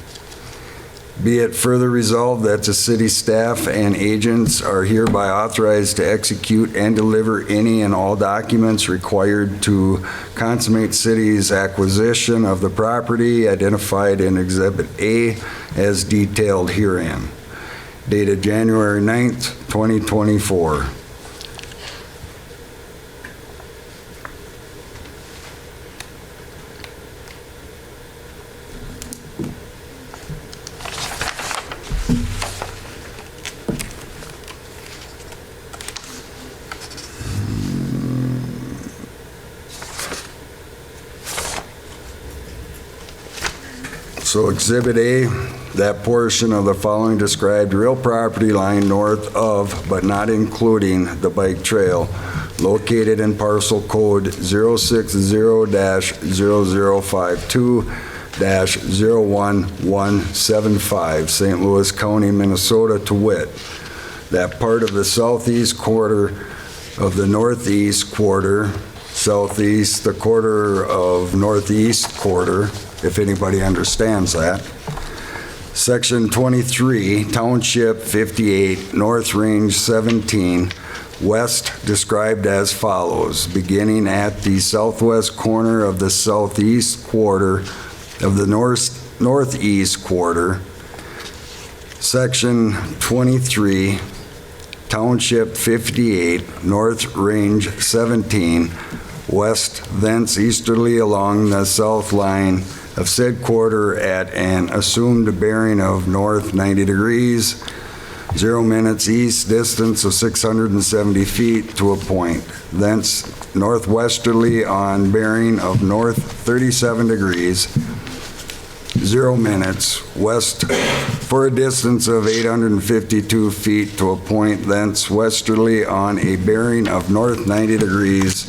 Be it further resolved that the city staff and agents are hereby authorized to execute and deliver any and all documents required to consummate city's acquisition of the property identified in Exhibit A as detailed herein. Dated January 9th, 2024. So Exhibit A, that portion of the following described real property lying north of, but not including, the bike trail located in parcel code 060-0052-01175, St. Louis County, Minnesota, to wit, that part of the southeast quarter of the northeast quarter, southeast, the quarter of northeast quarter, if anybody understands that. Section 23, Township 58, North Range 17, west described as follows, beginning at the southwest corner of the southeast quarter of the northeast quarter. Section 23, Township 58, North Range 17, west thence easterly along the south line of said quarter at an assumed bearing of north 90 degrees, 0 minutes east, distance of 670 feet to a point. Thence northwesterly on bearing of north 37 degrees, 0 minutes west for a distance of 852 feet to a point. Thence westerly on a bearing of north 90 degrees,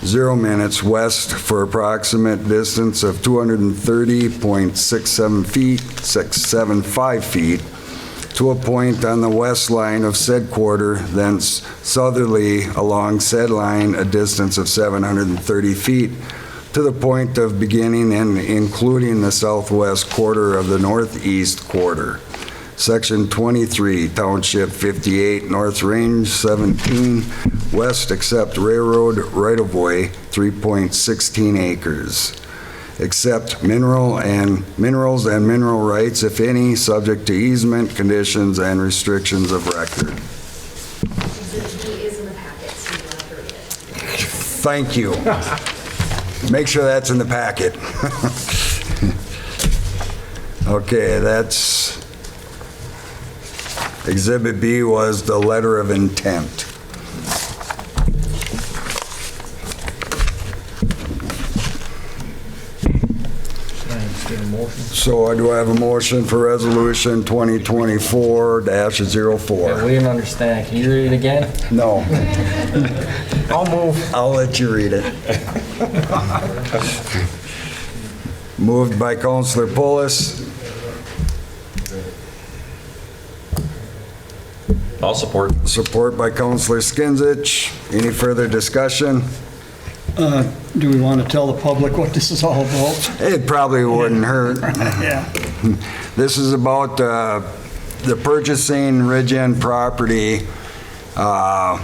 0 minutes west for approximate distance of 230.675 feet to a point on the west line of said quarter, thence southerly along said line a distance of 730 feet to the point of beginning and including the southwest quarter of the northeast quarter. Section 23, Township 58, North Range 17, west except railroad right-of-way, 3.16 acres. Except minerals and mineral rights, if any, subject to easement, conditions, and restrictions of record. Exhibit B is in the packet, so you want to read it. Thank you. Make sure that's in the packet. Okay, that's, Exhibit B was the letter of intent. So do I have a motion for resolution 2024-04? We didn't understand. Can you read it again? No. I'll move. I'll let you read it. Moved by Councilor Pulis. I'll support. Support by Councilor Skinsich. Any further discussion? Do we want to tell the public what this is all about? It probably wouldn't hurt. Yeah. This is about the purchasing Ridge End property. What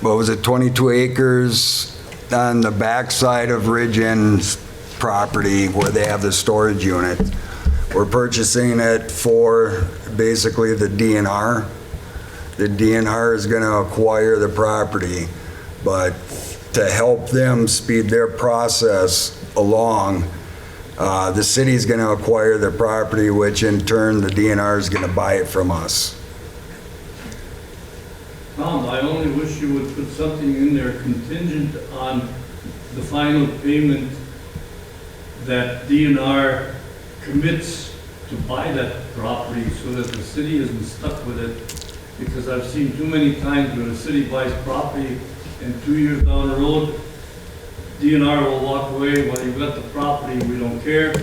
was it, 22 acres on the backside of Ridge End's property where they have the storage unit. We're purchasing it for basically the DNR. The DNR is going to acquire the property, but to help them speed their process along, the city's going to acquire the property, which in turn the DNR is going to buy it from us. Tom, I only wish you would put something in there contingent on the final payment that DNR commits to buy that property so that the city isn't stuck with it because I've seen too many times when the city buys property and 2 years down the road, DNR will walk away, well, you've got the property, we don't care.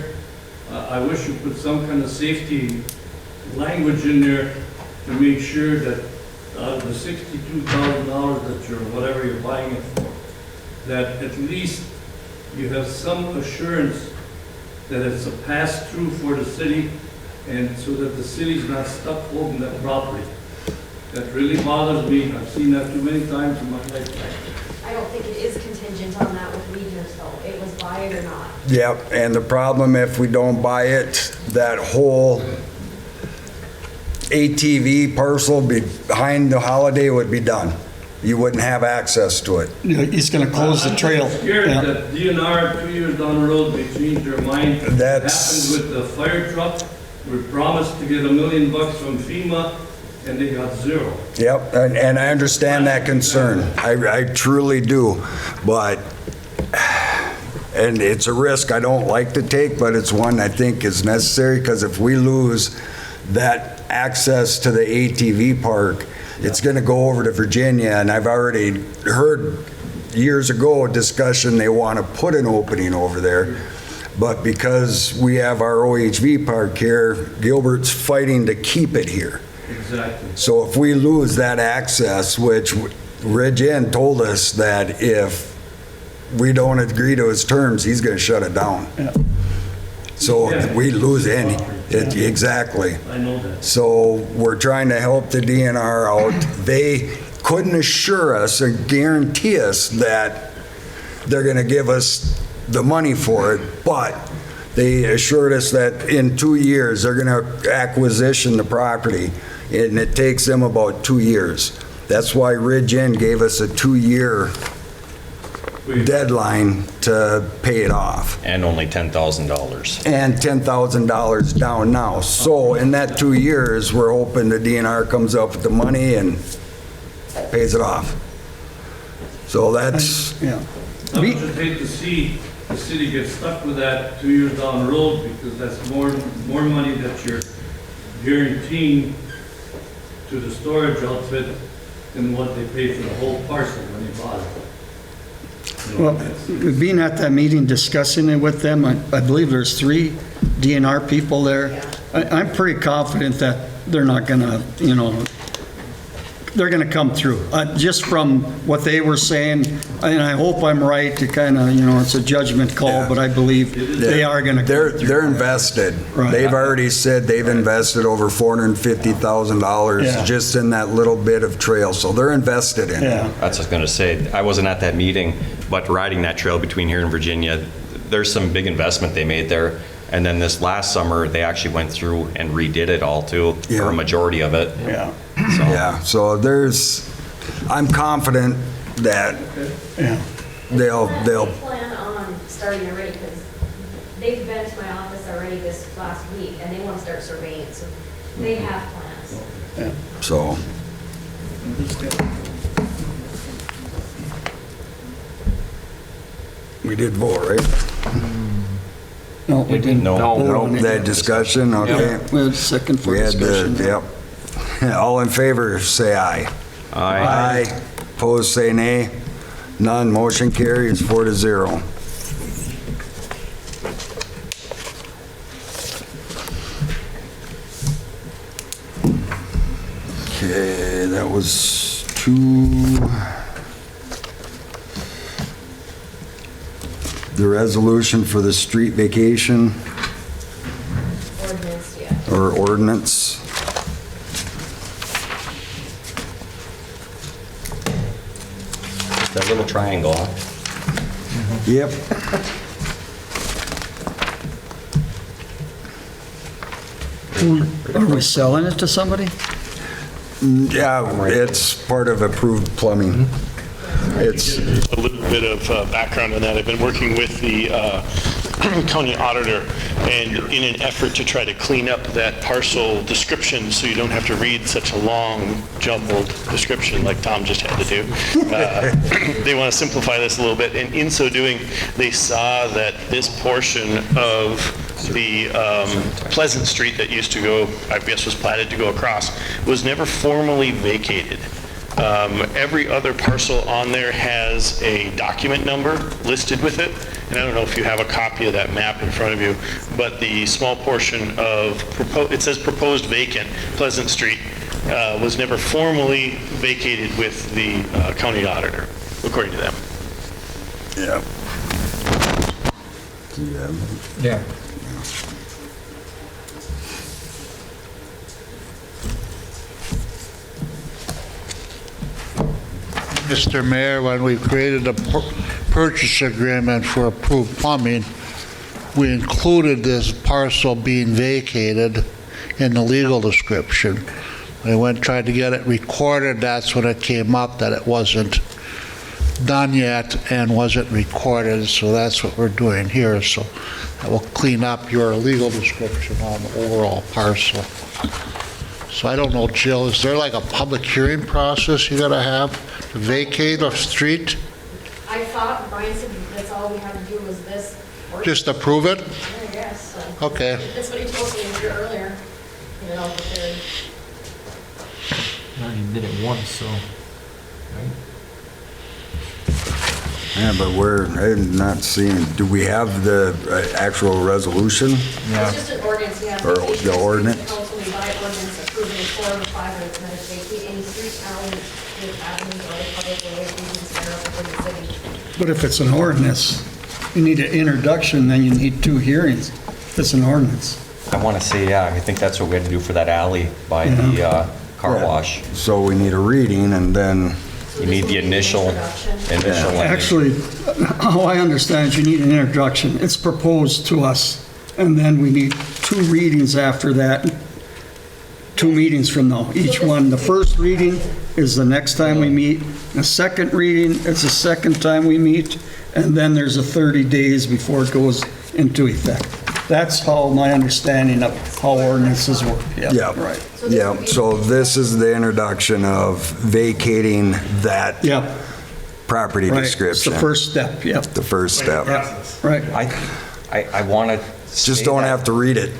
I wish you put some kind of safety language in there to make sure that out of the $62,000 that you're, whatever you're buying it for, that at least you have some assurance that it's a pass-through for the city, and so that the city's not stuck holding that property. That really bothers me. I've seen that too many times in my lifetime. I don't think it is contingent on that with Regions though. It was buy it or not. Yep, and the problem, if we don't buy it, that whole ATV parcel behind the Holiday would be done. You wouldn't have access to it. He's gonna close the trail. I'm scared Yeah. that DNR 2 years down the road, they change their mind. That's- Happened with the fire truck. We promised to get $1 million from FEMA, and they got zero. Yep, and I understand that concern. I truly do, but, and it's a risk I don't like to take, but it's one I think is necessary, because if we lose that access to the ATV park, it's gonna go over to Virginia, and I've already heard years ago a discussion, they wanna put an opening over there, but because we have our OHV park here, Gilbert's fighting to keep it here. Exactly. So if we lose that access, which Ridge Inn told us that if we don't agree to his terms, he's gonna shut it down. So if we lose any, exactly. I know that. So we're trying to help the DNR out. They couldn't assure us and guarantee us that they're gonna give us the money for it, but they assured us that in 2 years, they're gonna acquisition the property, and it takes them about 2 years. That's why Ridge Inn gave us a 2-year deadline to pay it off. And only $10,000. And $10,000 down now. So in that 2 years, we're hoping the DNR comes up with the money and pays it off. So that's, Yeah. I would just hate to see the city get stuck with that 2 years down the road, because that's more money that you're guaranteeing to the storage outfit than what they paid for the whole parcel when they bought it. You know, Well, being at that meeting, discussing it with them, I believe there's 3 DNR people there. I'm pretty confident that they're not gonna, they're gonna come through. Just from what they were saying, and I hope I'm right to kind of, it's a judgment call, but I believe they are gonna come through. they're invested. Right. They've already said they've invested over $450,000 Yeah. just in that little bit of trail, so they're invested in it. Yeah. That's what I was going to say. I wasn't at that meeting, but riding that trail between here and Virginia, there's some big investment they made there. And then this last summer, they actually went through and redid it all too, Yeah. or a majority of it. Yeah. Yeah, so I'm confident that Yeah. they'll, They plan on starting already, because they've been to my office already this last week, and they want to start surveying, so they have plans. so. We did vote, right? No, we didn't. No. No, that discussion, okay. We had a second for We had discussion. yep. All in favor, say aye. Aye. Aye. Opposed, say nay. None, motion carries 4-0. Okay, that was 2. The resolution for the street vacation Ordinance, yeah. or ordinance. That little triangle, huh? Yep. Are we selling it to somebody? Yeah, it's part of approved plumbing. It's, A little bit of background on that. I've been working with the county auditor, and in an effort to try to clean up that parcel description so you don't have to read such a long, jumbled description like Tom just had to do, they want to simplify this a little bit, and in so doing, they saw that this portion of the Pleasant Street that used to go, I guess was platted to go across, was never formally vacated. Every other parcel on there has a document number listed with it, and I don't know if you have a copy of that map in front of you, but the small portion of, it says proposed vacant, Pleasant Street, was never formally vacated with the county auditor, according to them. Yeah. Yeah. Yeah. Mr. Mayor, when we created a purchase agreement for approved plumbing, we included this parcel being vacated in the legal description. When I went and tried to get it recorded, that's when it came up that it wasn't done yet and wasn't recorded, so that's what we're doing here. So that will clean up your legal description on the overall parcel. So I don't know, Jill, is there like a public hearing process you gotta have to vacate a street? I thought Brian said that's all we had to do was this. Just approve it? I guess, so. Okay. That's what he told me a year earlier, you know, but they're. No, you did it once, so, right? Yeah, but I'm not seeing, do we have the actual resolution? Yeah. It's just an ordinance, yeah. Or the ordinance? The council may by ordinance approving 4 or 5 of its minutes vacate any street, alley, with avenues, or other public ways used that are within the city. But if it's an ordinance, you need an introduction, then you need 2 hearings. If it's an ordinance. I want to say, yeah, I think that's what we had to do for that alley by the car wash. So we need a reading and then, You need the initial language. Actually, how I understand it, you need an introduction. It's proposed to us, and then we need 2 readings after that, 2 meetings from now. Each one, the first reading is the next time we meet, the second reading is the second time we meet, and then there's a 30 days before it goes into effect. That's how my understanding of how ordinances work. yeah, Right. yeah. So this is the introduction of vacating that Yeah, property right. It's description. the first step, yep. The first step. Right. I want to Just don't have to read it.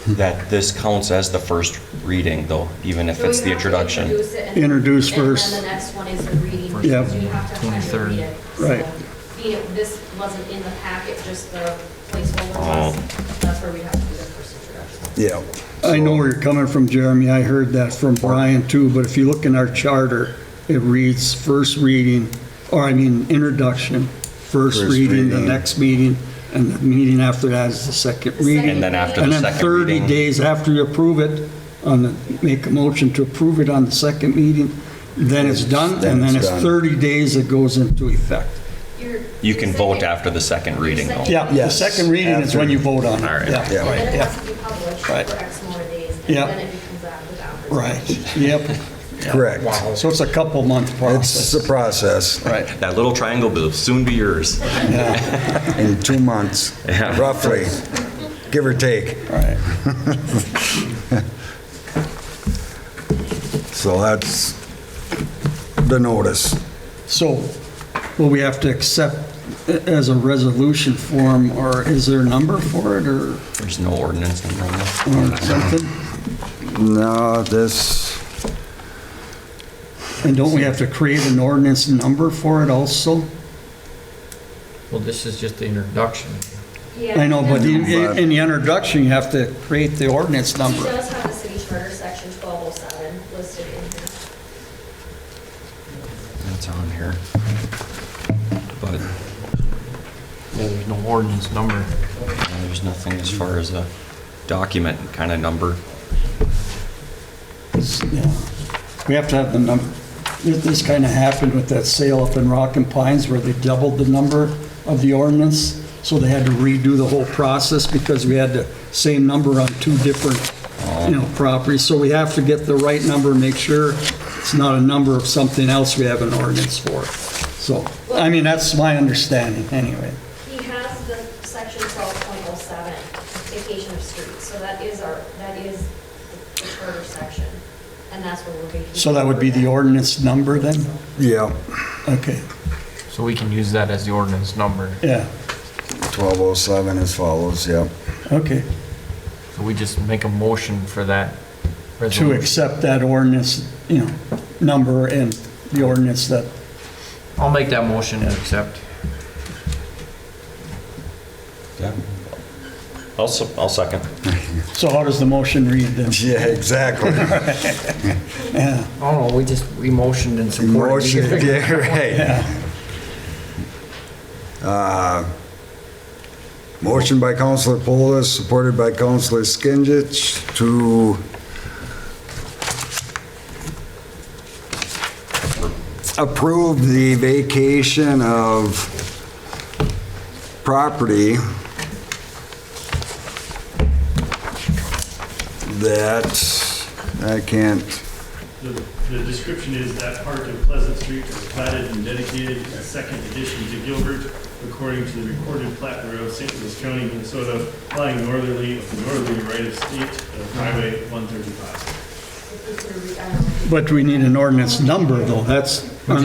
that this counts as the first reading, though, even if So it's you the have to introduction. introduce it and- Introduce first. And then the next one is the reading. Yeah. So you have to have time to 23rd. read it. Right. So, being this wasn't in the packet, just the placeholder Oh. was, that's where we have to do the first introduction. Yeah. I know where you're coming from, Jeremy. I heard that from Brian too, but if you look in our charter, it reads first reading, or I mean, introduction, first reading, the next meeting, and the meeting after that is the second reading. And then after the And then second 30 reading. days after you approve it, make a motion to approve it on the second meeting, then it's done, and then it's 30 days it goes into effect. You can vote after the second reading, though. Yeah, the second reading is when you vote on it. All right. Yeah, And then right, it yeah. has to be published Right. for X amount of days, and Yeah. then it becomes active after. Right, yep. Correct. So it's a couple month It's process. a process. Right. That little triangle will soon be yours. In 2 months, Yeah. roughly, give or take. Right. So that's the notice. So, will we have to accept it as a resolution form, or is there a number for it, or There's no ordinance number on this. something? No, this, And don't we have to create an ordinance number for it also? Well, this is just the introduction. Yeah. I know, but in But- in the introduction, you have to create the ordinance He number. does have the city charter section 1207 listed in here. That's on here. But Yeah, there's no ordinance number. there's nothing as far as a document kind of number. Yeah. We have to have the number. This kind of happened with that sale up in Rock and Pines where they doubled the number of the ordinance. So they had to redo the whole process because we had the same number on 2 different, properties. So we have to get the right number, make sure it's not a number of something else we have an ordinance for. So, I mean, that's my understanding anyway. He has the section 12.07, vacation of streets, so that is the charter section, and that's where we're vacating. So that would be the ordinance number then? yeah, Okay, So we can use that as the ordinance number. yeah, 1207 as follows, yeah. Okay. So we just make a motion for that To resolution. accept that ordinance, number and the ordinance that, I'll make that motion to accept. Yeah. I'll second. so how does the motion read then? Yeah, exactly. Yeah, Oh, no, we motioned and supported. Motion, yeah, right. yeah. Motion by Counselor Polis, supported by Counselor Skinsich to approve the vacation of property that I can't, The description is that part of Pleasant Street was platted and dedicated as second addition to Gilbert, according to the recorded plat thereof, St. Louis County, Minnesota, lying northerly of the northerly right of state of Highway 135. But we need an ordinance number though, that's my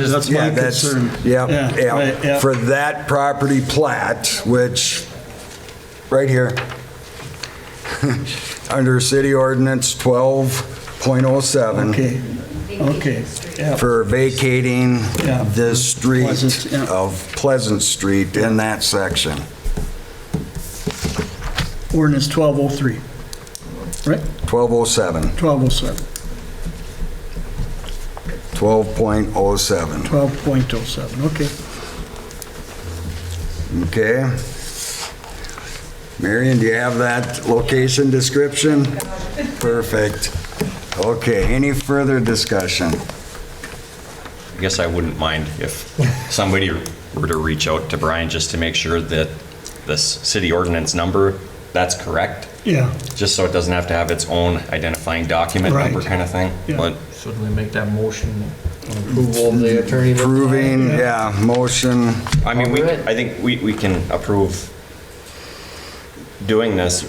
concern. Right, yeah. For that property plat, which, right here, under City Ordinance 12.07. Okay, yeah. For vacating Yeah. the street Pleasant, yeah. of Pleasant Street in that section. Ordinance 1203, right? 1207, 1207, 12.07. 12.07, okay. Okay. Marion, do you have that location description? Perfect. Okay, any further discussion? I guess I wouldn't mind if somebody were to reach out to Brian just to make sure that this city ordinance number, that's correct. Yeah. Just so it doesn't have to have its own identifying document Right. number kind of thing. Yeah. But So do we make that motion on approval of the attorney? Approving, yeah, motion. I mean, Alright. I think we can approve doing this,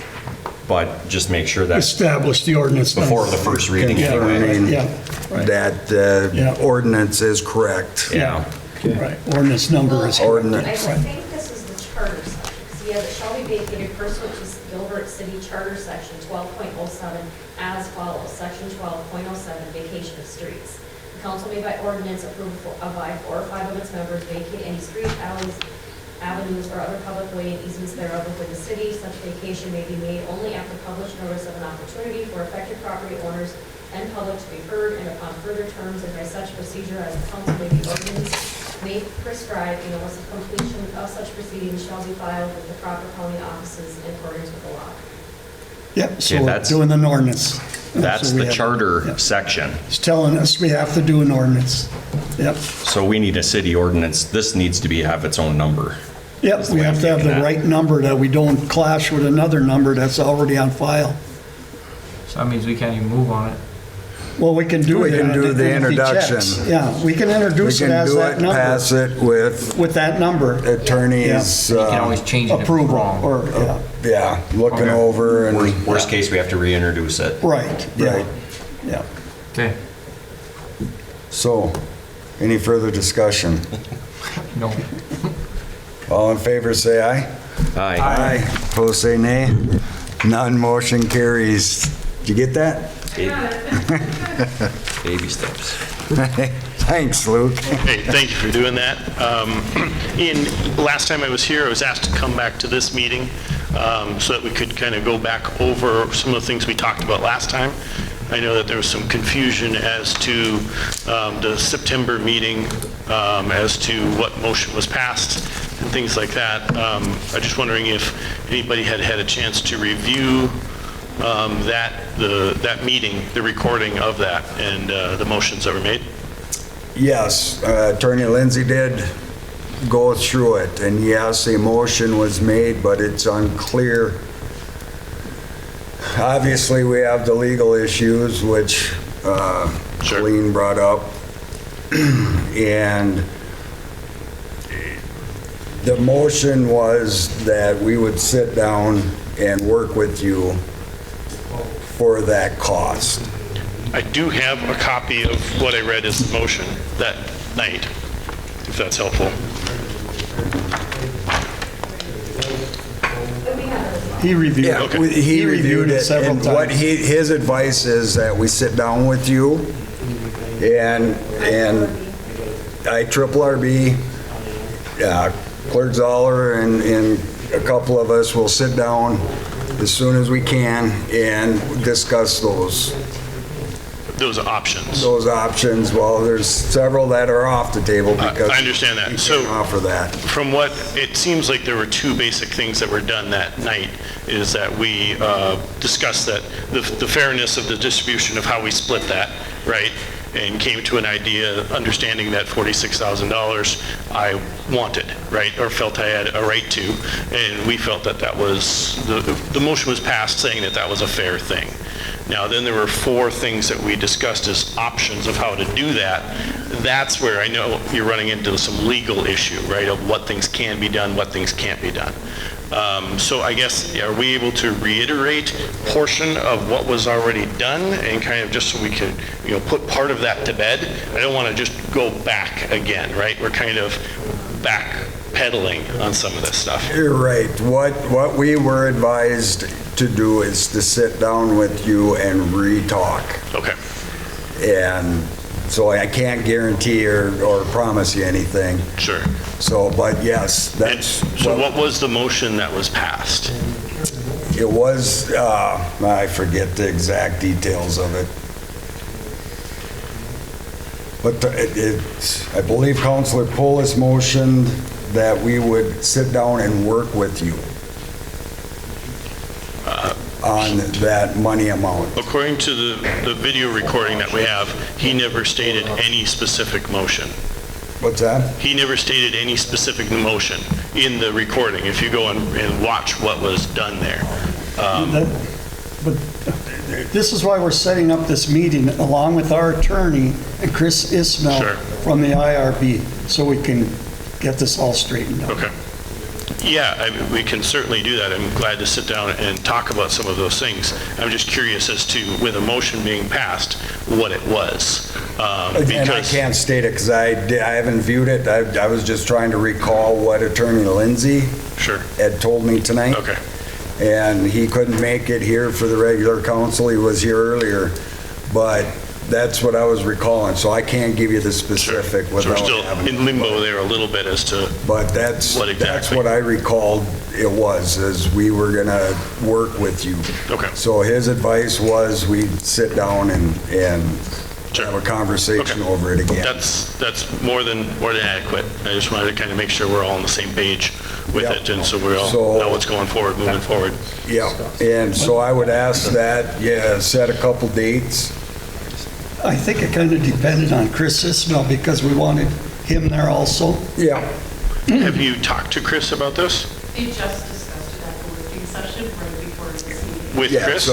but just make sure that Establish the ordinance number. before the first reading Yeah, anyway. yeah, right. That Yeah. ordinance is correct. Yeah, right, ordinance number is. I Ordinance. think this is the charter section, because yeah, it shall be vacated pursuant to Gilbert City Charter Section 12.07 as follows. Section 12.07, vacation of streets. The council may by ordinance approve by 4 or 5 of its members vacate any street, alleys, avenues, or other public way and easements thereof within the city. Such vacation may be made only after published notice of an opportunity for affected property owners and public to be heard, and upon further terms and by such procedure as the council may be ordinance may prescribe, and once the completion of such proceedings shall be filed with the proper county offices in accordance with the law. Yep, so Okay, we're that's- doing an ordinance. that's So we the have- charter yeah. section. It's telling us we have to do an ordinance. Yep, So we need a city ordinance. This needs to have its own number. yep, we have to have the right number that we don't clash with another number that's already on file. So that means we can't even move on it. Well, we can do it. We can do the if he checks. introduction. Yeah, we can We introduce it can as do that it, pass number, it with with that number. attorneys, You can always change it if it's Approval, wrong. or, yeah, yeah, looking Okay. over and, Worst case, we have to reintroduce it. right, yeah, right. yeah. Okay. So, any further discussion? No. All in favor, say aye. Aye. Aye. Opposed, say nay. None, motion carries. Did you get that? Baby steps. Thanks, Luke. Hey, thank you for doing that. Last time I was here, I was asked to come back to this meeting so that we could kind of go back over some of the things we talked about last time. I know that there was some confusion as to the September meeting, as to what motion was passed and things like that. I'm just wondering if anybody had had a chance to review that meeting, the recording of that, and the motions that were made. Yes, Attorney Lindsay did go through it, and yes, a motion was made, but it's unclear. Obviously, we have the legal issues, which Colleen brought up, and the motion was that we would sit down and work with you for that cost. I do have a copy of what I read as the motion that night, if that's helpful. But we have it as well. He reviewed Yeah, it. he reviewed it, several and what times. his advice is that we sit down with you, and IRRB, Clerk Zoller, and a couple of us will sit down as soon as we can and discuss those options. Those options. Well, there's several that are off the table because I understand that. we So can't offer that. From what, it seems like there were two basic things that were done that night, is that we discussed that the fairness of the distribution of how we split that, right? And came to an idea, understanding that $46,000 I wanted, right? Or felt I had a right to. And we felt that that was, the motion was passed saying that that was a fair thing. Now, then there were 4 things that we discussed as options of how to do that. That's where I know you're running into some legal issue, right, of what things can be done, what things can't be done. So I guess, are we able to reiterate portion of what was already done and kind of just so we can, put part of that to bed? I don't want to just go back again, right? We're kind of backpedaling on some of this stuff. You're right. What we were advised to do is to sit down with you and re-talk. Okay. And so I can't guarantee or promise you anything. Sure. So, but yes, that's... So what was the motion that was passed? It was, I forget the exact details of it. But I believe Councilor Polis motioned that we would sit down and work with you on that money amount. According to the video recording that we have, he never stated any specific motion. What's that? He never stated any specific motion in the recording, if you go and watch what was done there. But this is why we're setting up this meeting along with our attorney and Chris Ismail Sure. from the IRB, so we can get this all straightened out. Okay. Yeah, we can certainly do that. I'm glad to sit down and talk about some of those things. I'm just curious as to, with a motion being passed, what it was. And I can't state it because I haven't viewed it. I was just trying to recall what Attorney Lindsay had told me tonight. Okay. And he couldn't make it here for the regular council. He was here earlier. But that's what I was recalling, so I can't give you the specific So we're without still having... in limbo there a little bit as to But that's what exactly. that's what I recalled it was, is we were going to work with you. Okay. So his advice was we'd sit down and have a conversation over it again. That's more than adequate. I just wanted to kind of make sure we're all on the same page with it, and so we all know what's going forward, moving forward. Yeah, and so I would ask that, set a couple dates. I think it kind of depended on Chris Ismail because we wanted him there also. Yeah. Have you talked to Chris about this? We just discussed it at the working session right before this meeting. With Chris?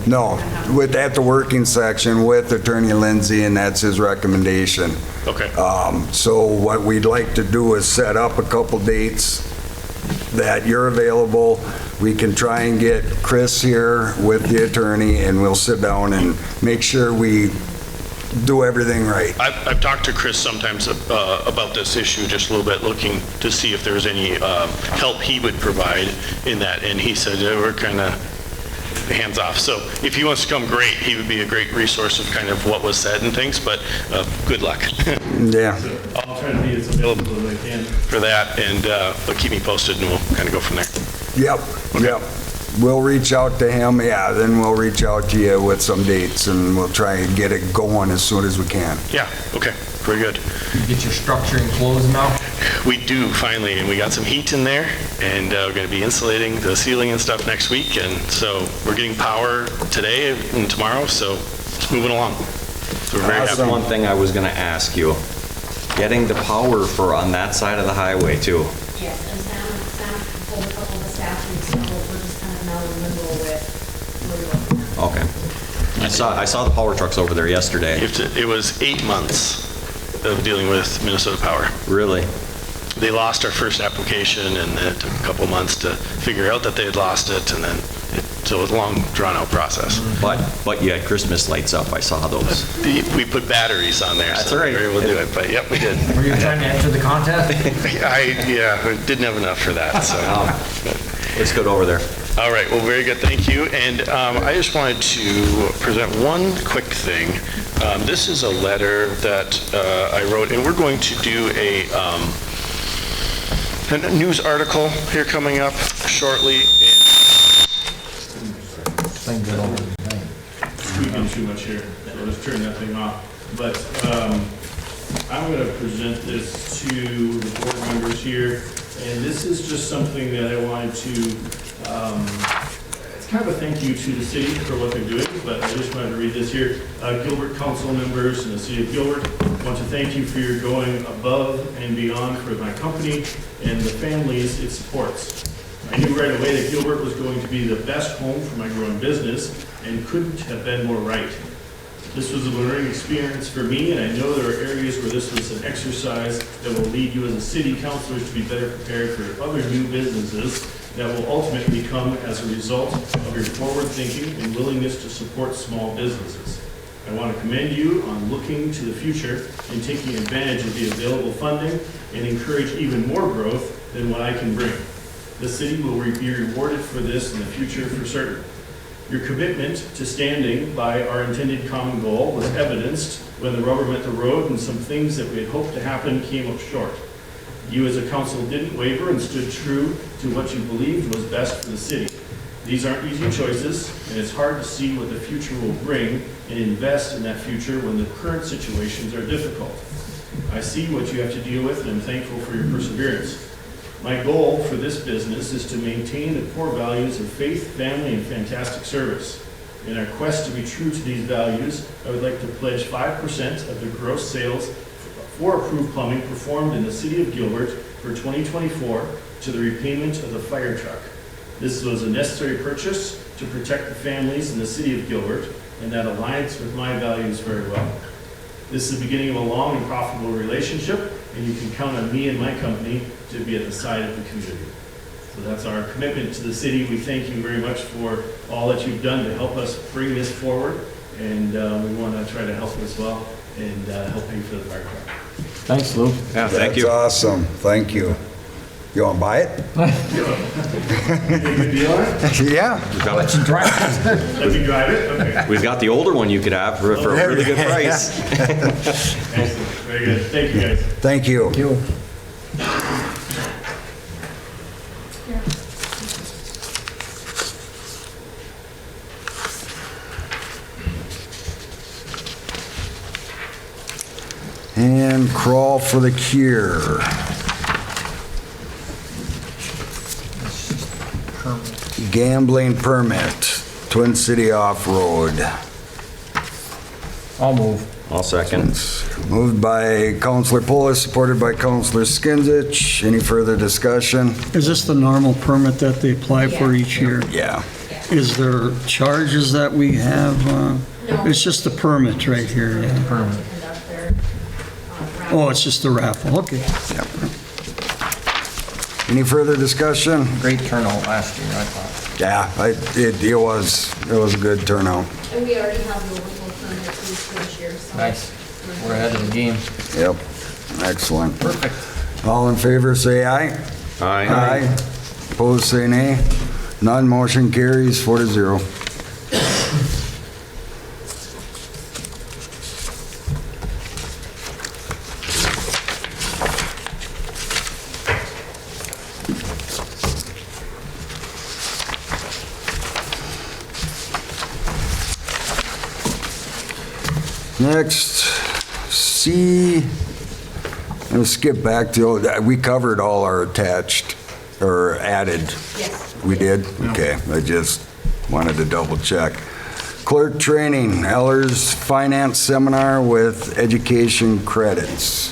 No, at the working section with Attorney Lindsay, and that's his recommendation. Okay. So what we'd like to do is set up a couple dates that you're available. We can try and get Chris here with the attorney, and we'll sit down and make sure we do everything right. I've talked to Chris sometimes about this issue, just a little bit, looking to see if there's any help he would provide in that, and he said we're kind of hands off. So if he wants to come, great. He would be a great resource of kind of what was said and things, but good luck. Yeah. I'll try to be as available as I can. For that, and but keep me posted, and we'll kind of go from there. Yep, yep. We'll reach out to him, then we'll reach out to you with some dates, and we'll try and get it going as soon as we can. Yeah, okay, very good. You get your structure enclosed now? We do, finally, and we got some heat in there, and we're going to be insulating the ceiling and stuff next week, and so we're getting power today and tomorrow, so it's moving along. So we're very That's happy. one thing I was going to ask you. Getting the power for on that side of the highway, too. Yes, and Sam pulled a couple of the statutes, so we're just kind of now in limbo with where we're looking at. Okay. I saw the power trucks over there yesterday. It was 8 months of dealing with Minnesota Power. Really? They lost our first application, and then it took a couple months to figure out that they had lost it, and then so it was a long, drawn-out process. But you had Christmas lights up. I saw those. We put batteries on there, That's so right. we were able to do it. But yep, we did. Were you trying to enter the contest? I didn't have enough for that. So Let's go over there. All right, well, very good, thank you. And I just wanted to present one quick thing. This is a letter that I wrote, and we're going to do a news article here coming up shortly. Speaking too much here, so let's turn that thing off. But I'm going to present this to the board members here, and this is just something that I wanted to, it's kind of a thank you to the city for what they're doing, but I just wanted to read this here. Gilbert council members in the city of Gilbert, I want to thank you for your going above and beyond for my company and the families it supports. I knew right away that Gilbert was going to be the best home for my growing business and couldn't have been more right. This was a learning experience for me, and I know there are areas where this was an exercise that will lead you as a city councilor to be better prepared for other new businesses that will ultimately come as a result of your forward thinking and willingness to support small businesses. I want to commend you on looking to the future and taking advantage of the available funding and encourage even more growth than what I can bring. The city will be rewarded for this in the future for certain. Your commitment to standing by our intended common goal was evidenced when the rubber met the road and some things that we had hoped to happen came up short. You as a council didn't waver and stood true to what you believed was best for the city. These aren't easy choices, and it's hard to see what the future will bring and invest in that future when the current situations are difficult. I see what you have to deal with, and I'm thankful for your perseverance. My goal for this business is to maintain the core values of faith, family, and fantastic service. In our quest to be true to these values, I would like to pledge 5% of the gross sales for approved plumbing performed in the city of Gilbert for 2024 to the repayment of the fire truck. This was a necessary purchase to protect the families in the city of Gilbert, and that aligns with my values very well. This is the beginning of a long and profitable relationship, and you can count on me and my company to be at the side of the community. So that's our commitment to the city. We thank you very much for all that you've done to help us bring this forward, and we want to try to help as well and help pay for the fire truck. Thanks, Lou. Yeah, thank you. That's awesome. Thank you. You want to buy it? Good deal on it? Yeah. Let you drive it. Let me drive it? Okay. We've got the older one you could have for a really good price. Excellent. Very good. Thank you, guys. Thank you. Thank you. And crawl for the cure. Gambling permit, Twin City Off-Road. I'll move. I'll second. Moved by Counselor Pulis, supported by Counselor Skinsich. Any further discussion? Is this the normal permit that they apply for each year? Yeah. Is there charges that we have? No. It's just a permit right here, yeah. Permit. Conduct their raffle. Oh, it's just a raffle, okay. Any further discussion? Great turnout last year, I thought. Yeah, it was a good turnout. And we already have the overflow permit for this year, so. Nice. We're ahead of the game. Yep, excellent. Perfect. All in favor, say aye. Aye. Opposed, say nay. None, motion carries 4-0. Next, C, let's skip back to, we covered all our attached, or added. Yes. We did? Okay, I just wanted to double check. Clerk training, Eller's Finance Seminar with education credits.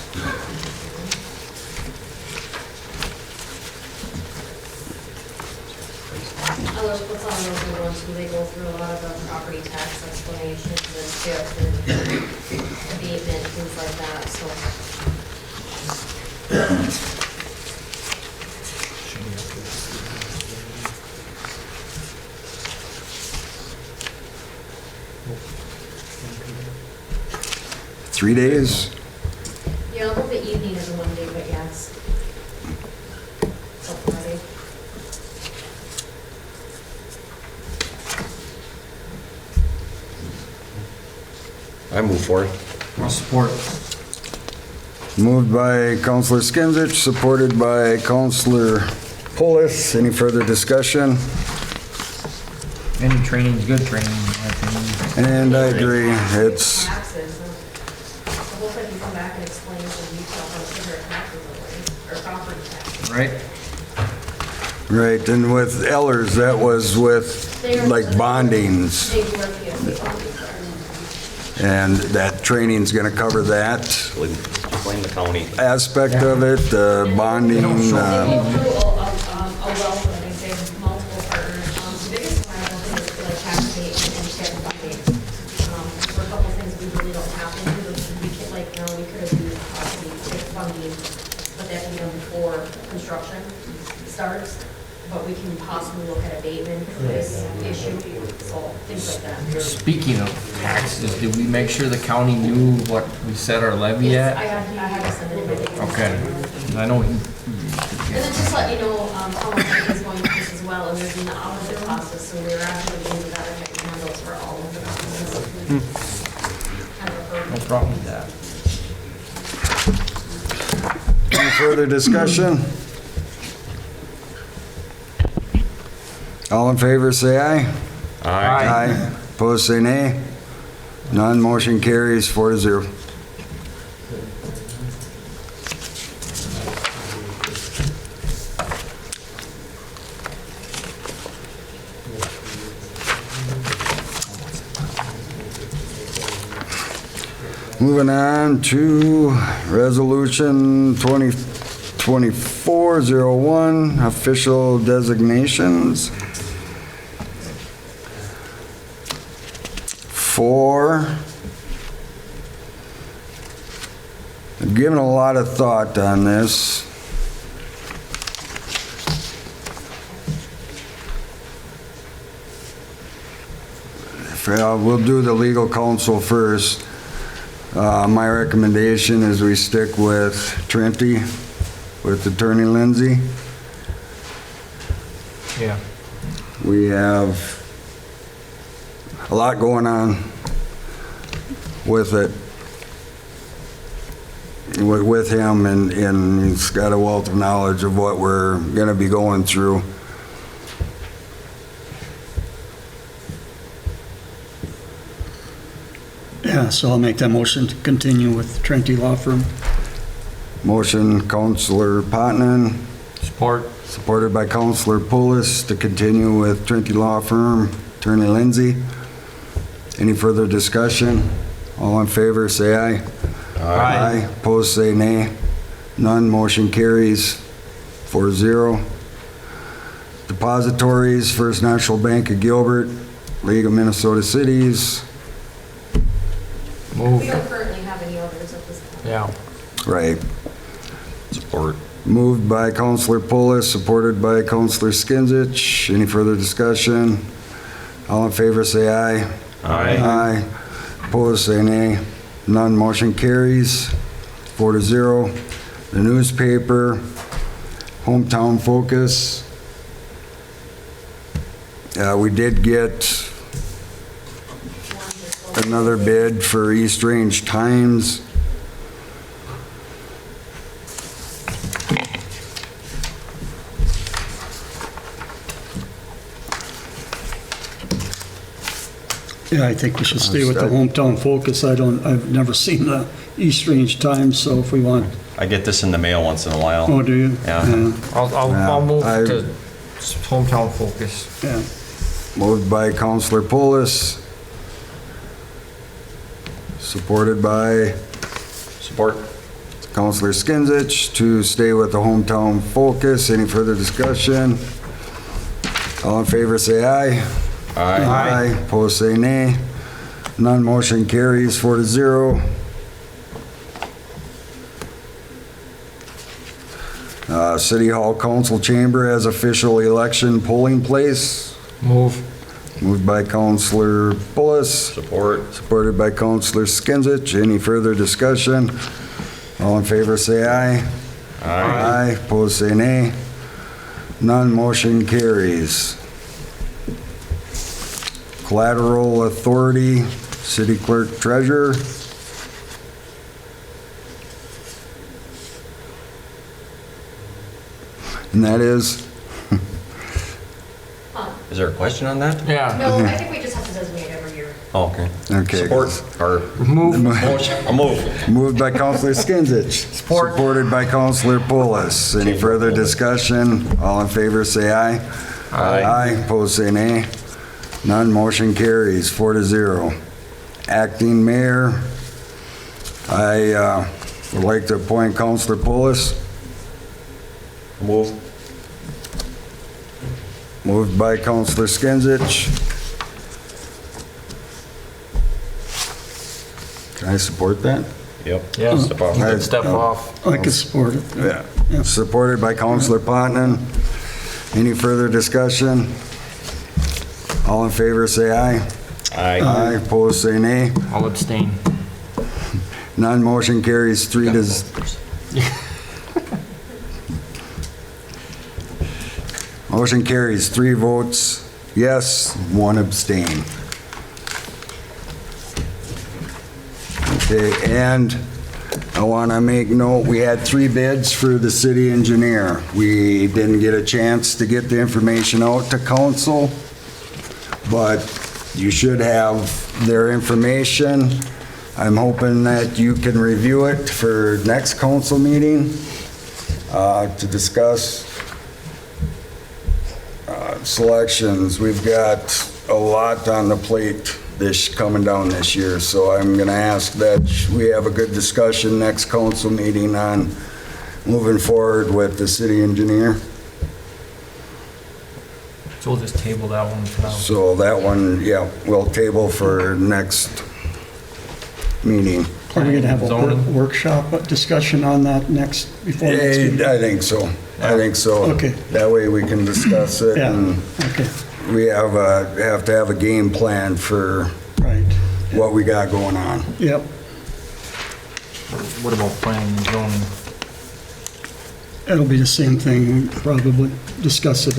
I love what's on those good ones, where they go through a lot of the property tax explanations and TIF and abatement, things like that, so. Three days? Yeah, I'll go the evening of the one day, but yes. So Friday. I move for it. I'll support. Moved by Counselor Skinsich, supported by Counselor Pulis. Any further discussion? Any training is good training, in my opinion. And I agree. It's, Taxes, the whole thing can come back and explain in detail how much their taxes are, or property taxes. Right? right, and with Ellers, that was with like bondings. They work here, they bondings are. And that training's gonna cover that Blame the county. aspect of it, bonding. They go through a wealth of things, they have multiple partners. The biggest one I don't think is like tax abatement and shared funding. For a couple of things we really don't have to do, we could, like, now we could have used possibly TIF funding, but that can be done before construction starts. But we can possibly look at abatement for this issue, so things like that. Speaking of taxes, did we make sure the county knew what we set our levy Yes, I at? had to send it in. Okay. I know he, And then just let you know, how much money is going to this as well, and there's an audit process, so we're actually going to do that and handles for all of the companies. Kind of a no hurdle. problem with that. Any further discussion? All in favor, say aye. Aye. Opposed, say nay. None, motion carries 4-0. Moving on to Resolution 2024-01, official designations. I've given a lot of thought on this. We'll do the legal counsel first. My recommendation is we stick with Trinity, with Attorney Lindsay. Yeah. We have a lot going on with it, with him, and he's got a wealth of knowledge of what we're going to be going through. Yeah, so I'll make that motion to continue with Trinity Law Firm. Motion, Counselor Potenon, Support. supported by Counselor Pulis, to continue with Trinity Law Firm, Attorney Lindsay. Any further discussion? All in favor, say aye. Aye. Opposed, say nay. None, motion carries 4-0. Depositories, First National Bank of Gilbert, League of Minnesota Cities. Move. We don't currently have any others at this time. Yeah. Right. Support. Moved by Counselor Pulis, supported by Counselor Skinsich. Any further discussion? All in favor, say aye. Aye. Opposed, say nay. None, motion carries 4-0. The newspaper, Hometown Focus. We did get another bid for East Range Times. Yeah, I think we should stay with the Hometown Focus. I've never seen the East Range Times, so if we want, I get this in the mail once in a while. oh, do you? Yeah. I'll move I- to hometown focus. Yeah. Moved by Counselor Pulis, supported by Support. Counselor Skinsich, to stay with the Hometown Focus. Any further discussion? All in favor, say aye. Aye. Opposed, say nay. None, motion carries 4-0. City Hall Council Chamber as official election polling place. Move. Moved by Counselor Pulis. Support. Supported by Counselor Skinsich. Any further discussion? All in favor, say aye. Aye. Opposed, say nay. None, motion carries. Collateral Authority, city clerk treasurer. And that is, Is there a question on that? Yeah. No, I think we just have to designate every year. Oh, okay. okay. Support, or Move. a move. Moved by Counselor Skinsich. Supported by Counselor Pulis. Any further discussion? All in favor, say aye. Aye. Aye, opposed, say nay. None, motion carries 4-0. Acting mayor, I would like to appoint Counselor Pulis. Move. Moved by Counselor Skinsich. Can I support that? Yep. Yeah. Step off. You can step off. I can support it. Yeah. Supported by Counselor Potenon. Any further discussion? All in favor, say aye. Aye. Aye, opposed, say nay. I'll abstain. None, motion carries 3 to... Motion carries 3 votes yes, 1 abstain. Okay, and I want to make note, we had 3 bids for the city engineer. We didn't get a chance to get the information out to council, but you should have their information. I'm hoping that you can review it for next council meeting to discuss selections. We've got a lot on the plate coming down this year, so I'm going to ask that we have a good discussion next council meeting on moving forward with the city engineer. So we'll just table that one for now. So that one, yeah, we'll table for next meeting. Are we going to have a Zoning. workshop discussion on that before next meeting? I think so. I think so. Okay. That way we can discuss it. Yeah, And okay, we have to have a game plan for right. what we got going on. Yep, What about planning and zoning? it'll be the same thing, we'll probably discuss it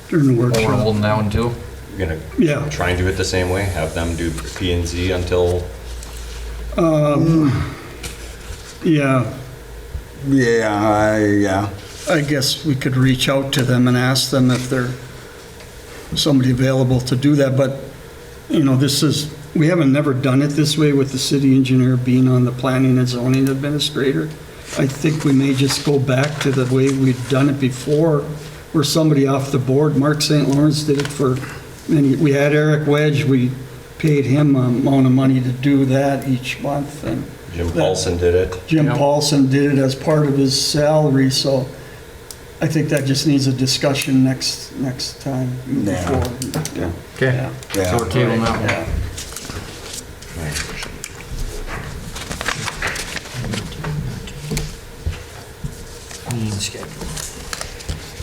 during the Oh, we're workshop. holding that one too? You're gonna Yeah. try and do it the same way? Have them do P and Z until, Yeah, Yeah. I guess we could reach out to them and ask them if they're somebody available to do that, but, we haven't never done it this way with the city engineer being on the planning and zoning administrator. I think we may just go back to the way we'd done it before, where somebody off the board, Mark St. Lawrence did it for many, we had Eric Wedge, we paid him an amount of money to do that each month, and Jim Paulson did it? Jim Paulson did it as part of his salary, so I think that just needs a discussion next time. Yeah. Before. Okay. Yeah. So we're tabling that one. Yeah. Meeting schedule.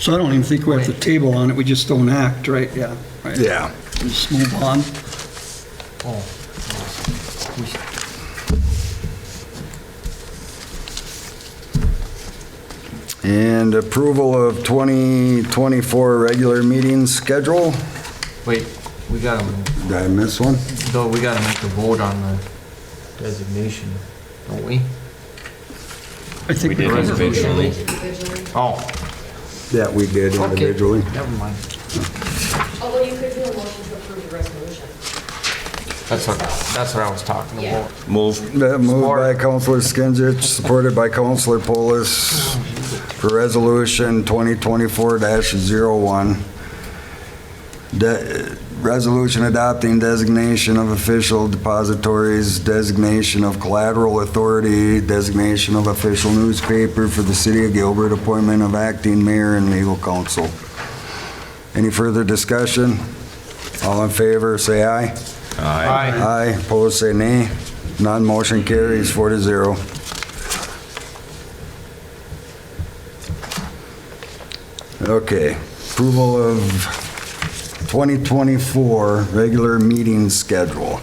So I don't even think we have the table on it, we just don't act, right? Yeah. Right. Yeah. Just move on. Oh. And approval of 2024 regular meeting schedule. Wait, we gotta, Did I miss one? though, we gotta make a vote on the designation, don't we? I think We did individually. Individually. Oh, Yeah, we did okay. individually. Never mind. Although you could do a motion to approve the resolution. That's what I was talking Yeah. about. Move. Moved by Counselor Skinsich, supported by Counselor Polis for Resolution 2024-01. Resolution adopting designation of official depositories, designation of collateral authority, designation of official newspaper for the city of Gilbert, appointment of acting mayor and legal counsel. Any further discussion? All in favor, say aye. Aye. Aye, opposed, say nay. None, motion carries 4-0. Okay, approval of 2024 regular meeting schedule.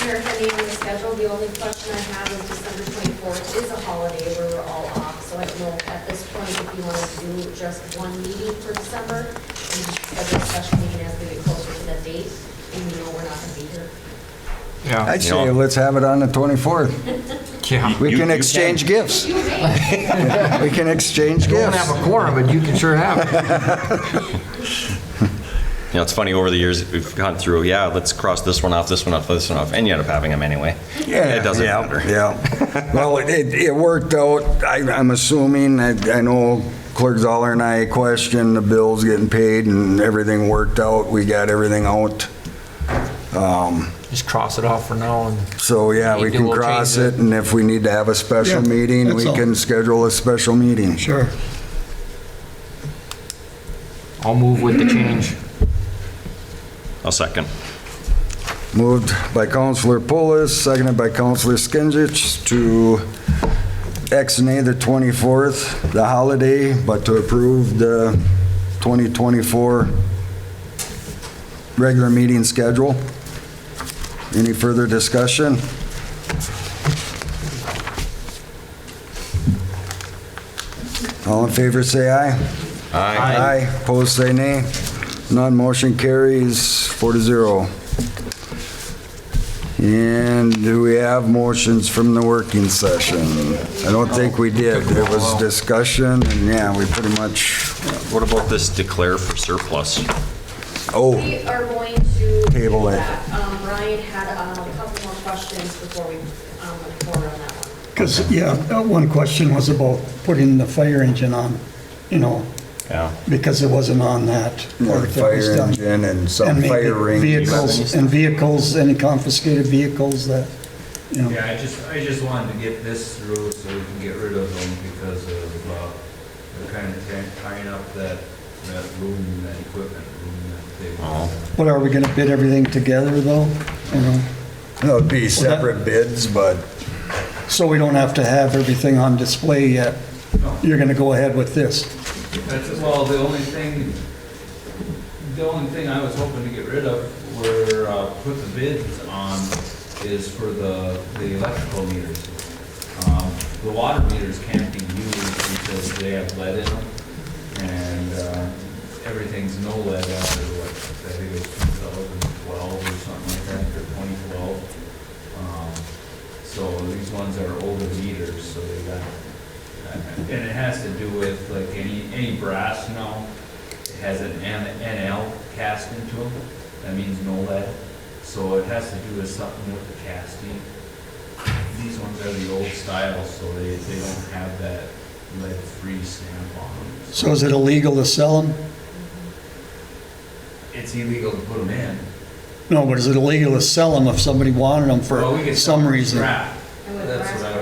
Mayor, pending on the schedule, the only question I have is December 24th is a holiday where we're all off, so I don't know at this point if you wanted to do just one meeting for December and just schedule a special meeting as we get closer to that date, and we know we're not going to be here. Yeah. I'd You say know. let's have it on the 24th. Yeah. We You can can. exchange gifts. We can exchange You won't gifts. have a quorum, but you can sure have it. You know, it's funny, over the years, we've gone through, yeah, let's cross this one off, this one off, this one off, and you end up having them anyway. Yeah, It doesn't yeah, matter. Yeah. Well, it worked out. I'm assuming, I know Clerk Zoller and I questioned the bills getting paid and everything worked out. We got everything out. Just cross it off for now and So, yeah, we can We'll cross change it, and if we need to have a special Yeah, meeting, that's we all. can schedule a special meeting. Sure. I'll move with the change. I'll second. Moved by Counselor Pulis, seconded by Counselor Skinsich to ex-nay the 24th, the holiday, but to approve the 2024 regular meeting schedule. Any further discussion? All in favor, say aye. Aye. Aye. Opposed, say nay. None, motion carries 4-0. And do we have motions from the working session? I don't think we did. It was discussion, and yeah, we pretty much, What about this declare for surplus? oh, We are going to Table do it. that. Brian had a couple more questions before we went forward on that one. Because, yeah, one question was about putting the fire engine on, you know, Yeah. because it wasn't on that. part that was fire done. engine and some And maybe fire rings. vehicles, any confiscated vehicles that, you know. Yeah, I just wanted to get this through so we can get rid of them because of, they're kind of tying up that room, that equipment room that they. Oh. But are we gonna bid everything together though? You know, It would be separate bids, but so we don't have to have everything on display yet. No. You're gonna go ahead with this. Well, the only thing I was hoping to get rid of were, put the bids on is for the electrical meters. The water meters can't be used because they have lead in them, and, everything's no lead after, what, I think it was 2012 or something like that, or 2012. So these ones are older meters, so they got, and it has to do with like any brass, you know, it has an NL cast into them, that means no lead. So it has to do with something with the casting. These ones are the old style, so they don't have that lead-free stamp on them. So is it illegal to sell them? It's illegal to put them in. No, but is it illegal to sell them if somebody wanted them Well, we for could sell some them for reason? scrap.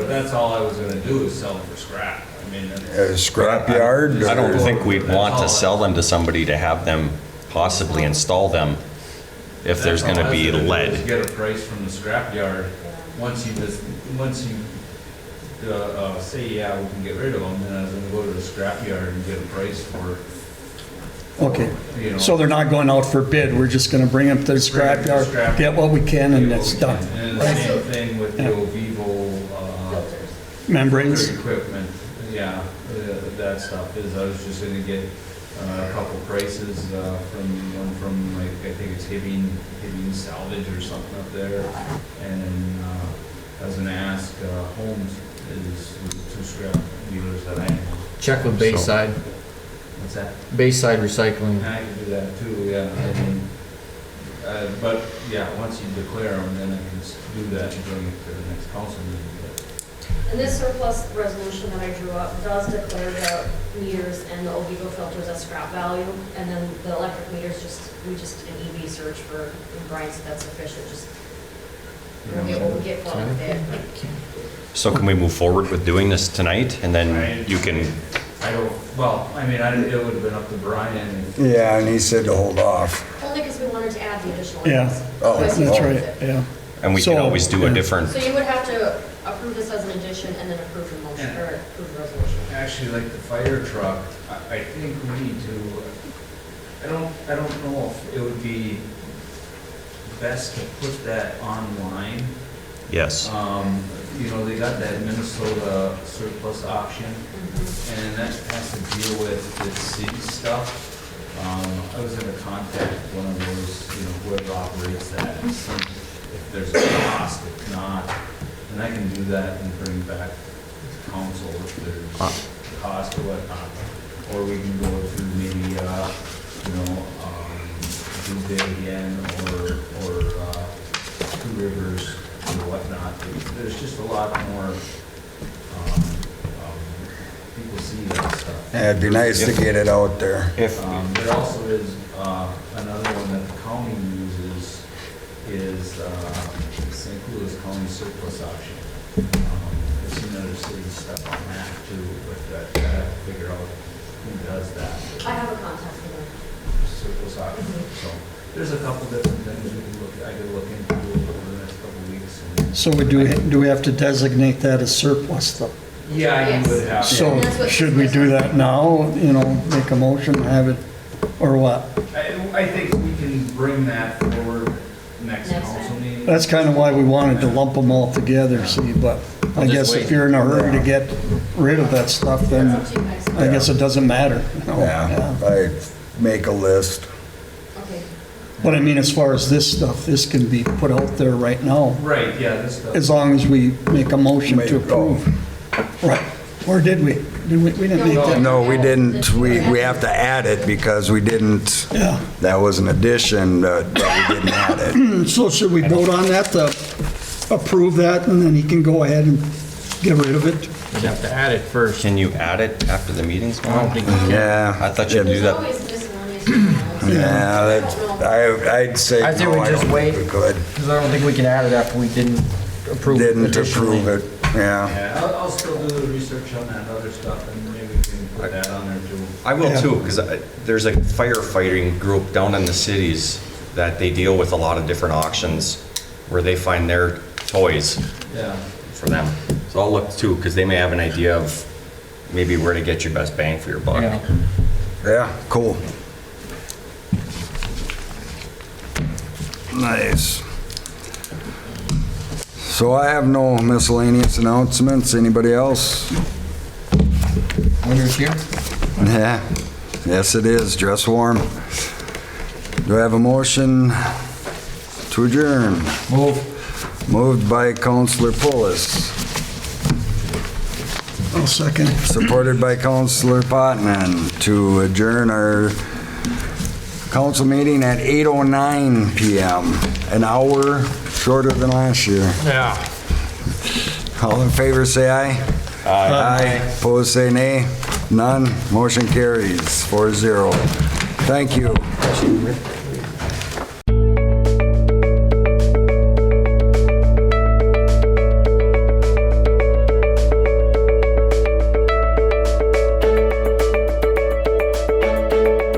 That's all I was gonna do is sell them for scrap. I mean, a scrap yard? I don't or- think we'd want to sell them to somebody to have them possibly install them if there's going to be lead. Get a price from the scrap yard. Once you say, yeah, we can get rid of them, then I was gonna go to the scrap yard and get a price for, Okay, you know. so they're not going out for bid, we're just gonna bring them to the scrap yard, get what we can, and it's done. And the same thing with the Ovivo, Membranes? equipment, yeah, that stuff is, I was just gonna get a couple prices, from like, I think it's Hibbing Salvage or something up there. And then, I was gonna ask, Holmes is the two scrap dealers that I know. Check with Bayside. What's that? Bayside Recycling. I can do that too, yeah, I mean, but, yeah, once you declare them, then I can do that and bring it to the next council meeting. And this surplus resolution that I drew up does declare the meters and the Ovivo filters as scrap value, and then the electric meters, we just did an EV search for, and Brian said that's sufficient, just, we'll get what we did. So can we move forward with doing this tonight and then you can, I don't, well, I mean, it would have been up to Brian if. Yeah, and he said to hold off. Only because we wanted to add the additional. Yeah, items. Oh, Otherwise, you that's won't right, use it. yeah. and we can So, always do a yeah. different, So you would have to approve this as an addition and then approve the motion, or approve the resolution. Actually, like the fire truck, I think we need to, I don't know if it would be best to put that online. yes. You know, they got that Minnesota surplus auction, and that has to deal with the city stuff. I was gonna contact one of those, you know, whoever operates that, and see if there's a cost. If not, then I can do that and bring back to council if there's a cost or whatnot. Or we can go to maybe, Tuesday again, or Two Rivers or whatnot. There's just a lot more, people see that stuff. Yeah, it'd be nice to get it out there. There also is another one that the county uses is St. Louis County surplus auction. I've seen other cities stuff on that too, but I have to figure out who does that. I have a contact for them. Surplus auction. So there's a couple different things we can look. I could look into over the next couple of weeks. So do we have to designate that as surplus though? Yeah, you would have. So should we do that now, make a motion, have it, or what? I think we can bring that forward next council meeting. That's kind of why we wanted to lump them all together, see, but I guess if you're in a hurry to get rid of that stuff, then I guess it doesn't matter. Yeah, I make a list. Okay. But I mean, as far as this stuff, this can be put out there right now, Right, yeah, this stuff. as long as we make a motion to approve. Right, or did we? We didn't make that. No, we didn't. We have to add it because we didn't, Yeah. that was an addition, that we didn't add it. So should we vote on that to approve that, and then he can go ahead and get rid of it? You have to add it first. Can you add it after the meeting's I don't gone? think you can. Yeah. I thought you'd do There's that. always miscellaneous. Yeah, I'd say I think no, we I just don't wait, think we could. because I don't think we can add it after we didn't approve it. Didn't additionally. approve it, yeah. Yeah, I'll still do the research on that other stuff and maybe we can put that on there too. I will too, because there's a firefighting group down in the cities that they deal with a lot of different auctions where they find their toys Yeah. for them. So I'll look too, because they may have an idea of maybe where to get your best bang for your buck. Yeah. Yeah, cool. Nice. So I have no miscellaneous announcements. Anybody else? Winter's here? Yeah, yes it is. Dress warm. Do I have a motion to adjourn? Moved by Councilor Pulis. I'll second. Supported by Councilor Potman to adjourn our council meeting at 8:09 PM, an hour shorter than last year. Yeah. All in favor, say aye. Aye. Opposed, say nay. None. Motion carries 4-0. Thank you.